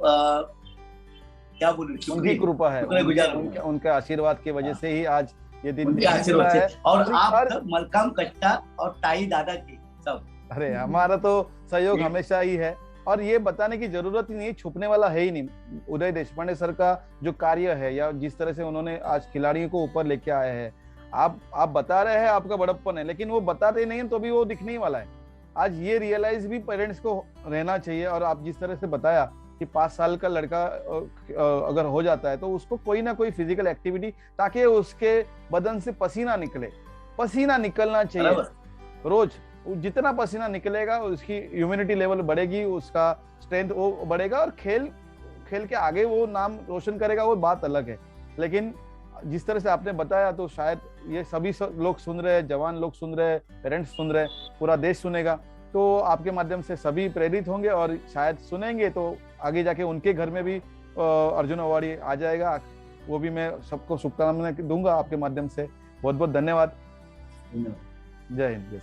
क्या बोलूं, उनकी कृपा है, उनके आशीर्वाद की वजह से ही आज ये दिन है। और आप सब मलखम्ब कट्टा और ताई दादा की सब, अरे हमारा तो सहयोग हमेशा ही है और ये बताने की जरूरत ही नहीं, छुपने वाला है ही नहीं। उदय देशपांडे सर का जो कार्य है या जिस तरह से उन्होंने आज खिलाड़ियों को ऊपर लेके आए हैं, आप बता रहे हैं आपका बड़प्पन है, लेकिन वो बताते नहीं तो भी वो दिखने ही वाला है। आज ये रियलाइज भी पेरेंट्स को रहना चाहिए। और आप जिस तरह से बताया कि 5 साल का लड़का अगर हो जाता है तो उसको कोई ना कोई फिजिकल एक्टिविटी, ताकि उसके बदन से पसीना निकले, पसीना निकलना चाहिए रोज। जितना पसीना निकलेगा उसकी इम्यूनिटी लेवल बढ़ेगी, उसका स्ट्रेंथ वो बढ़ेगा और खेल के आगे वो नाम रोशन करेगा, वो बात अलग है। लेकिन जिस तरह से आपने बताया तो शायद ये सभी लोग सुन रहे हैं, जवान लोग सुन रहे हैं, पेरेंट्स सुन रहे हैं, पूरा देश सुनेगा, तो आपके माध्यम से सभी प्रेरित होंगे और शायद सुनेंगे तो आगे जाके उनके घर में भी अर्जुन अवार्ड आ जाएगा। वो भी मैं सबको शुभकामनाएं दूंगा आपके माध्यम से। बहुत बहुत धन्यवाद। जय हिंद।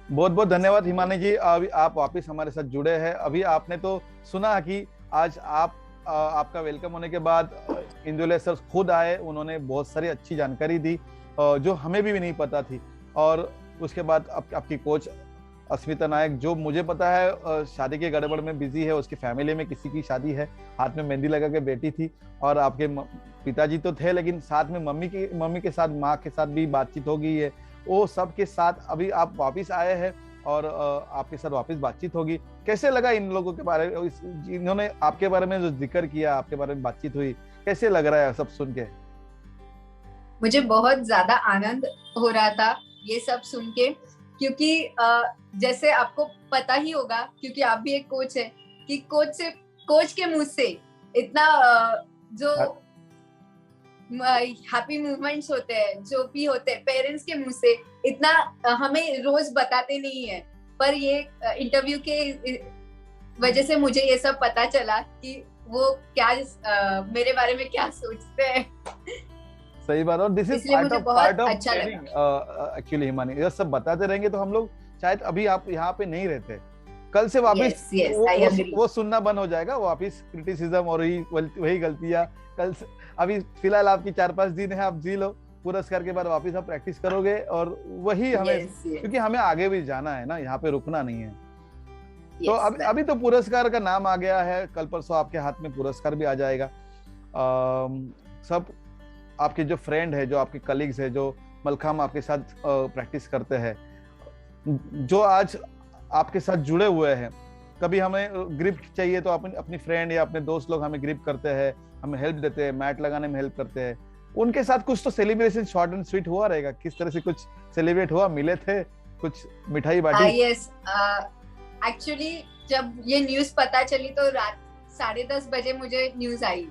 बहुत बहुत धन्यवाद हिमानी जी, अभी आप वापस हमारे साथ जुड़े हैं। अभी आपने तो सुना कि आज आपका वेलकम होने के बाद इंदुले सर खुद आए, उन्होंने बहुत सारी अच्छी जानकारी दी जो हमें भी नहीं पता थी। और उसके बाद आपकी कोच अस्मिता नायक, जो मुझे पता है शादी के गड़बड़ में बिजी है, उसकी फैमिली में किसी की शादी है, हाथ में मेहंदी लगा के बेटी थी, और आपके पिताजी तो थे लेकिन साथ में मम्मी के साथ, माँ के साथ भी बातचीत हो गई है। वो सब के साथ अभी आप वापिस आए हैं और आपके साथ वापस बातचीत होगी। कैसे लगा इन लोगों के बारे में, इन्होंने आपके बारे में जो जिक्र किया, आपके बारे में बातचीत हुई, कैसे लग रहा है सब सुन के? मुझे बहुत ज्यादा आनंद हो रहा था ये सब सुन के, क्योंकि जैसे आपको पता ही होगा, क्योंकि आप भी एक कोच है, कि कोच के मुंह से इतना जो हैप्पी मूवमेंट्स होते हैं, जो भी होते हैं, पेरेंट्स के मुंह से इतना हमें रोज बताते नहीं है, पर ये इंटरव्यू के वजह से मुझे ये सब पता चला कि वो क्या मेरे बारे में क्या सोचते हैं। सही बात। और this is part of actually Himani, ये सब बताते रहेंगे तो हम लोग शायद अभी आप यहाँ पे नहीं रहते, कल से वापस वो सुनना बंद हो जाएगा, वापस क्रिटिसिज्म और वही गलतियां कल से। अभी फिलहाल आपकी 4-5 दिन है, आप जी लो, पुरस्कार के बाद वापस आप प्रैक्टिस करोगे और वही हमें क्योंकि हमें आगे भी जाना है ना, यहाँ पे रुकना नहीं है। तो अभी तो पुरस्कार का नाम आ गया है, कल परसों आपके हाथ में पुरस्कार भी आ जाएगा। सब आपके जो फ्रेंड है, जो आपके कलीग्स है, जो मलखम्ब आपके साथ प्रैक्टिस करते हैं, जो आज आपके साथ जुड़े हुए हैं, कभी हमें ग्रिप चाहिए तो अपनी फ्रेंड या अपने दोस्त लोग हमें ग्रिप करते हैं, हमें हेल्प देते हैं, मैट लगाने में हेल्प करते हैं, उनके साथ कुछ तो सेलिब्रेशन शॉर्ट एंड स्वीट हुआ रहेगा। किस तरह से कुछ सेलिब्रेट हुआ, मिले थे, कुछ मिठाई बांटी? यस, एक्चुअली जब ये न्यूज पता चली तो रात 10:30 बजे मुझे न्यूज आई,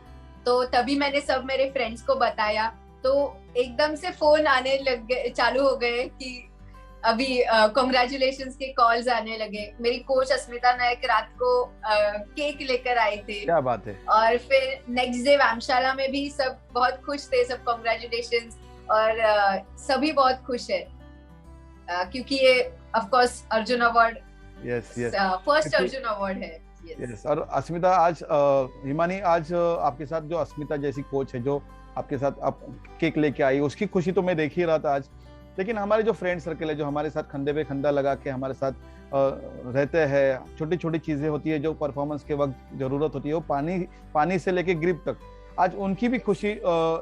तो तभी मैंने सब मेरे फ्रेंड्स को बताया, तो एकदम से फोन आने लग गए, चालू हो गए कि अभी कांग्रेचुलेशंस के कॉल्स आने लगे। मेरी कोच अस्मिता नायक रात को केक लेकर आए थे। क्या बात है। और फिर नेक्स्ट डे व्यायामशाला में भी सब बहुत खुश थे, सब कांग्रेचुलेशंस, और सभी बहुत खुश है क्योंकि ये of course Arjun award yes yes first Arjun award है। यस और अस्मिता आज हिमानी आज आपके साथ जो अस्मिता जैसी कोच है जो आपके साथ आप केक लेके आई, उसकी खुशी तो मैं देख ही रहा था आज। लेकिन हमारे जो फ्रेंड सर्कल है जो हमारे साथ कंधे पे कंधा लगा के हमारे साथ रहते हैं, छोटी छोटी चीजें होती है जो परफॉर्मेंस के वक्त जरूरत होती है, वो पानी से लेके ग्रिप तक, आज उनकी भी खुशी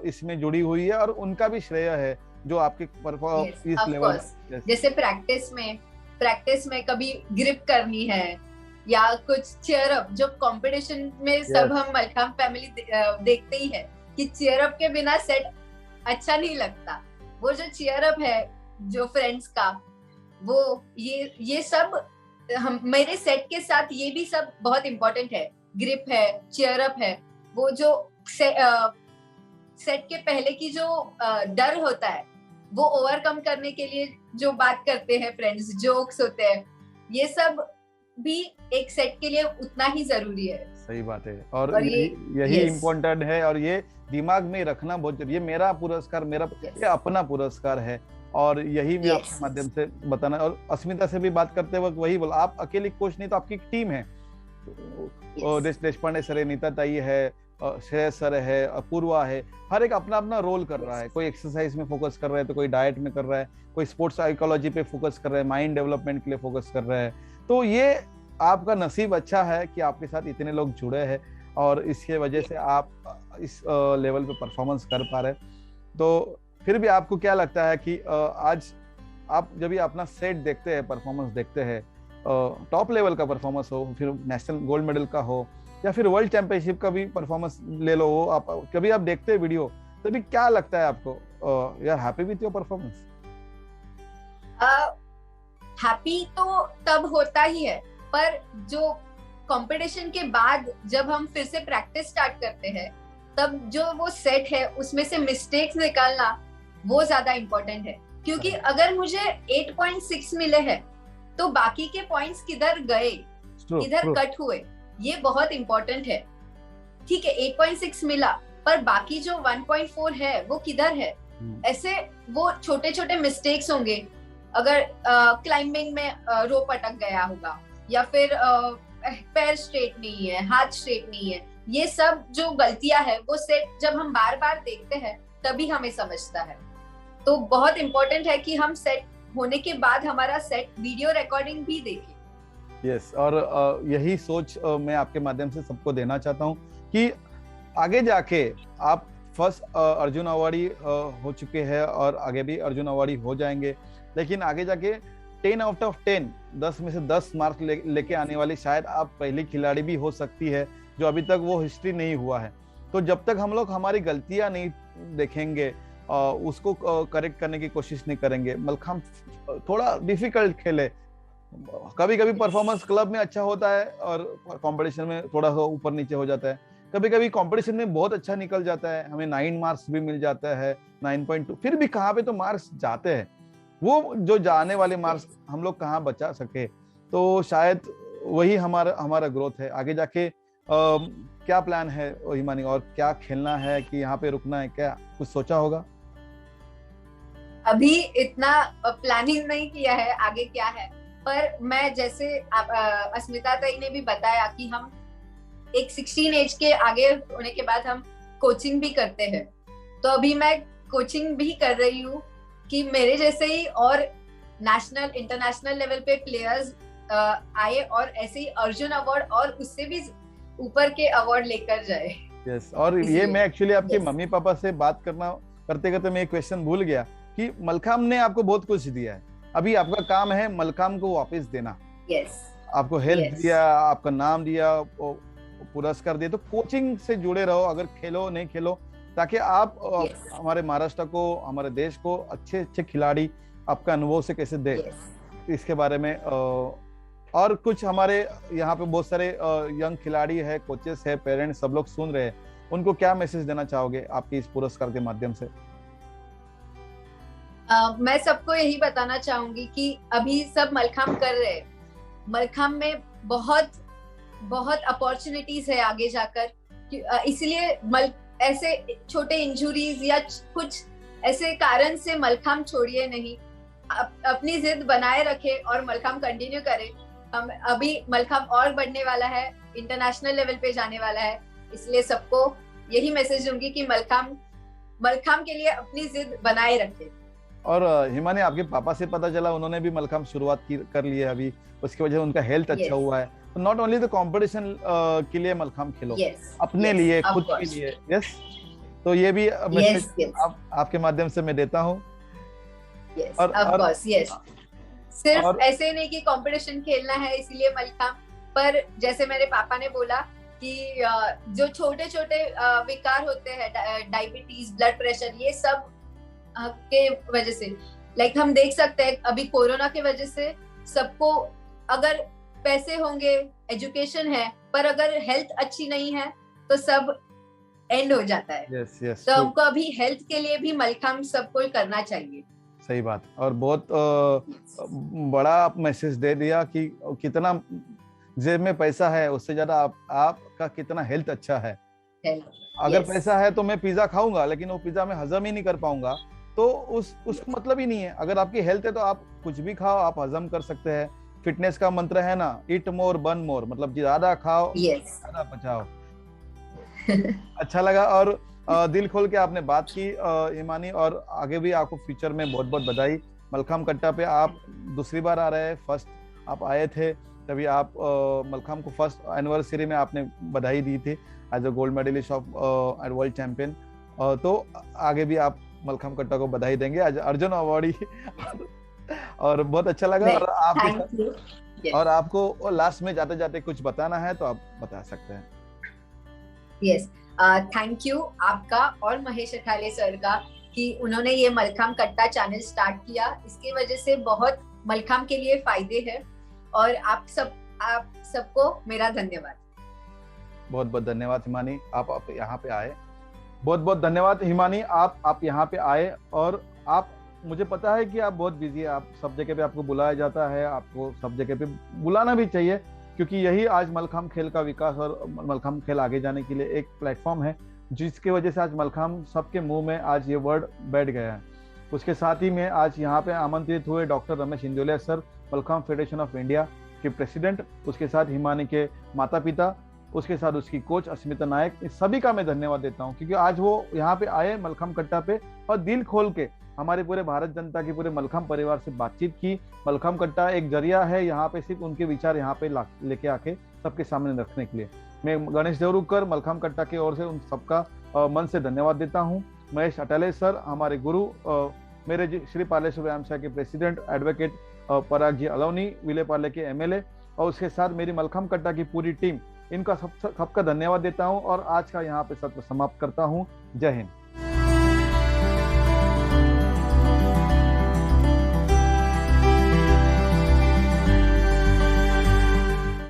इसमें जुड़ी हुई है और उनका भी श्रेय है जो आपके इस लेवल। जैसे प्रैक्टिस में कभी ग्रिप करनी है या कुछ चेयर अप, जो कंपटीशन में सब हम मलखाम फैमिली देखते ही है कि चेयर अप के बिना सेट अच्छा नहीं लगता। वो जो चेयर अप है जो फ्रेंड्स का, वो ये सब हम मेरे सेट के साथ ये भी सब बहुत इम्पोर्टेंट है। ग्रिप है, चेयर अप है, वो जो सेट के पहले की जो डर होता है वो ओवरकम करने के लिए जो बात करते हैं फ्रेंड्स, जोक्स होते हैं, ये सब भी एक सेट के लिए उतना ही जरूरी है। सही बात है और यही इम्पोर्टेंट है और ये दिमाग में रखना बहुत जरूरी है। ये पुरस्कार ये अपना पुरस्कार है और यही मैं आपके माध्यम से बताना। और अस्मिता से भी बात करते वक्त वही बोला, आप अकेले कोच नहीं तो आपकी टीम है। देशपांडे सर है, नीता ताई है, श्रेयस सर है, अपूर्वा है, हर एक अपना अपना रोल कर रहा है। कोई एक्सरसाइज में फोकस कर रहा है तो कोई डाइट में कर रहा है, कोई स्पोर्ट्स साइकोलॉजी पे फोकस कर रहा है, माइंड डेवलपमेंट के लिए फोकस कर रहा है। तो ये आपका नसीब अच्छा है कि आपके साथ इतने लोग जुड़े हैं और इसके वजह से आप इस लेवल पे परफॉर्मेंस कर पा रहे। तो फिर भी आपको क्या लगता है कि आज आप जब भी अपना सेट देखते हैं, परफॉर्मेंस देखते हैं, टॉप लेवल का परफॉर्मेंस हो, फिर नेशनल गोल्ड मेडल का हो या फिर वर्ल्ड चैंपियनशिप का भी परफॉर्मेंस ले लो, वो आप कभी आप देखते हैं वीडियो, तभी क्या लगता है आपको? You are happy with your performance? Happy तो तब होता ही है, पर जो कंपटीशन के बाद जब हम फिर से प्रैक्टिस स्टार्ट करते हैं, तब जो वो सेट है उसमें से मिस्टेक्स निकालना वो ज्यादा इम्पोर्टेंट है। क्योंकि अगर मुझे 8.6 मिले हैं तो बाकी के पॉइंट्स किधर गए, किधर कट हुए, ये बहुत इम्पोर्टेंट है। ठीक है 8.6 मिला, पर बाकी जो 1.4 है वो किधर है? ऐसे वो छोटे छोटे मिस्टेक्स होंगे। अगर क्लाइंबिंग में रोप अटक गया होगा या फिर पैर स्ट्रेट नहीं है, हाथ स्ट्रेट नहीं है, ये सब जो गलतियां है वो सेट जब हम बार बार देखते हैं तभी हमें समझता है। तो बहुत इम्पोर्टेंट है कि हम सेट होने के बाद हमारा सेट वीडियो रिकॉर्डिंग भी देखें। यस और यही सोच मैं आपके माध्यम से सबको देना चाहता हूँ कि आगे जाके आप फर्स्ट अर्जुन अवार्डी हो चुके हैं और आगे भी अर्जुन अवार्डी हो जाएंगे, लेकिन आगे जाके 10 आउट ऑफ 10 10 में से 10 मार्क्स लेके आने वाली शायद आप पहली खिलाड़ी भी हो सकती है, जो अभी तक वो हिस्ट्री नहीं हुआ है। तो जब तक हम लोग हमारी गलतियां नहीं देखेंगे, उसको करेक्ट करने की कोशिश नहीं करेंगे, मलखाम थोड़ा डिफिकल्ट खेले। कभी कभी परफॉर्मेंस क्लब में अच्छा होता है और कंपटीशन में थोड़ा सा ऊपर नीचे हो जाता है। कभी कभी कंपटीशन में बहुत अच्छा निकल जाता है, हमें 9 मार्क्स भी मिल जाता है, 9.2, फिर भी कहाँ पे तो मार्क्स जाते हैं। वो जो जाने वाले मार्क्स हम लोग कहाँ बचा सके, तो शायद वही हमारा ग्रोथ है। आगे जाके क्या प्लान है हिमानी, और क्या खेलना है कि यहाँ पे रुकना है, क्या कुछ सोचा होगा? अभी इतना प्लानिंग नहीं किया है आगे क्या है, पर मैं जैसे अस्मिता ताई ने भी बताया कि हम एक 16 एज के आगे होने के बाद हम कोचिंग भी करते हैं। तो अभी मैं कोचिंग भी कर रही हूँ कि मेरे जैसे ही और नेशनल इंटरनेशनल लेवल पे प्लेयर्स आए और ऐसे ही अर्जुन अवार्ड और उससे भी ऊपर के अवार्ड लेकर जाए। यस और ये मैं एक्चुअली आपके मम्मी पापा से बात करते करते मैं एक क्वेश्चन भूल गया कि मलखाम ने आपको बहुत कुछ दिया है, अभी आपका काम है मलखाम को वापस देना। आपको हेल्प दिया, आपका नाम दिया, पुरस्कार दिया, तो कोचिंग से जुड़े रहो, अगर खेलो नहीं खेलो, ताकि आप हमारे महाराष्ट्र को, हमारे देश को अच्छे अच्छे खिलाड़ी आपका अनुभव से कैसे दे, इसके बारे में और कुछ हमारे यहाँ पे बहुत सारे यंग खिलाड़ी है, कोचेस है, पेरेंट्स सब लोग सुन रहे हैं, उनको क्या मैसेज देना चाहोगे आपके इस पुरस्कार के माध्यम से? मैं सबको यही बताना चाहूंगी कि अभी सब मलखाम कर रहे हैं, मलखाम में बहुत बहुत अपॉर्चुनिटीज है आगे जाकर, इसलिए ऐसे छोटे इंजुरीज या कुछ ऐसे कारण से मलखाम छोड़िए नहीं, अपनी जिद बनाए रखे और मलखाम कंटिन्यू करें। हम अभी मलखाम और बढ़ने वाला है, इंटरनेशनल लेवल पे जाने वाला है, इसलिए सबको यही मैसेज दूंगी कि मलखाम के लिए अपनी जिद बनाए रखें। और हिमानी, आपके पापा से पता चला उन्होंने भी मलखाम शुरुआत कर ली है अभी, उसकी वजह से उनका हेल्थ अच्छा हुआ है। तो नॉट ओनली द कंपटीशन के लिए मलखाम खेलो, अपने लिए, खुद के लिए। यस, तो ये भी मैसेज आपके माध्यम से मैं देता हूँ। सिर्फ ऐसे नहीं कि कंपटीशन खेलना है इसीलिए मलखाम, पर जैसे मेरे पापा ने बोला कि जो छोटे छोटे विकार होते हैं, डायबिटीज, ब्लड प्रेशर, ये सब के वजह से, लाइक हम देख सकते हैं अभी कोरोना के वजह से सबको, अगर पैसे होंगे, एजुकेशन है, पर अगर हेल्थ अच्छी नहीं है तो सब एंड हो जाता है। तो हमको अभी हेल्थ के लिए भी मलखाम सबको करना चाहिए। सही बात। और बहुत बड़ा मैसेज दे दिया कि कितना जेब में पैसा है उससे ज्यादा आपका कितना हेल्थ अच्छा है। अगर पैसा है तो मैं पिज्जा खाऊंगा, लेकिन वो पिज्जा मैं हजम ही नहीं कर पाऊंगा, तो उसका मतलब ही नहीं है। अगर आपकी हेल्थ है तो आप कुछ भी खाओ, आप हजम कर सकते हैं। फिटनेस का मंत्र है ना, ईट मोर बर्न मोर, मतलब ज्यादा खाओ, ज्यादा बचाओ। अच्छा लगा और दिल खोल के आपने बात की हिमानी, और आगे भी आपको फ्यूचर में बहुत बहुत बधाई। मलखाम कट्टा पे आप दूसरी बार आ रहे हैं, फर्स्ट आप आए थे तभी आप मलखाम को फर्स्ट एनिवर्सरी में आपने बधाई दी थी as a gold medallist of world champion. तो आगे भी आप मलखाम कट्टा को बधाई देंगे एज अर्जुन अवार्डी। और बहुत अच्छा लगा। और आपको लास्ट में जाते जाते कुछ बताना है तो आप बता सकते हैं। यस, थैंक यू आपका और महेश अठाले सर का कि उन्होंने ये मलखाम कट्टा चैनल स्टार्ट किया। इसके वजह से बहुत मलखाम के लिए फायदे हैं, और आप सबको मेरा धन्यवाद। बहुत बहुत धन्यवाद हिमानी, आप यहाँ पे आए। बहुत बहुत धन्यवाद हिमानी, आप यहाँ पे आए। और आप, मुझे पता है कि आप बहुत बिजी है, आप सब जगह पे आपको बुलाया जाता है, आपको सब जगह पे बुलाना भी चाहिए, क्योंकि यही आज मलखाम खेल का विकास और मलखाम खेल आगे जाने के लिए एक प्लेटफॉर्म है, जिसकी वजह से आज मलखाम सबके मुंह में आज ये वर्ड बैठ गया है। उसके साथ ही में आज यहाँ पे आमंत्रित हुए doctor Ramesh Indoliya sir, Mallakhamb federation of India के प्रेसिडेंट, उसके साथ हिमानी के माता पिता, उसके साथ उसकी कोच अस्मिता नायक, इस सभी का मैं धन्यवाद देता हूँ, क्योंकि आज वो यहाँ पे आए मलखाम कट्टा पे और दिल खोल के हमारे पूरे भारत जनता के पूरे मलखाम परिवार से बातचीत की। मलखाम कट्टा एक जरिया है यहाँ पे सिर्फ उनके विचार यहाँ पे लेके आके सबके सामने रखने के लिए। मैं गणेश देवरुकर मलखाम कट्टा की ओर से उन सबका मन से धन्यवाद देता हूँ। महेश अठाले सर, हमारे गुरु, मेरे श्री पार्लेश्वर व्यायाम शाखा के प्रेसिडेंट एडवोकेट पराग जी अलवनी, विलेपार्ले के MLA, और उसके साथ मेरी मलखाम कट्टा की पूरी टीम, इनका सबका धन्यवाद देता हूँ और आज का यहाँ पे सत्र समाप्त करता हूँ। जय हिंद।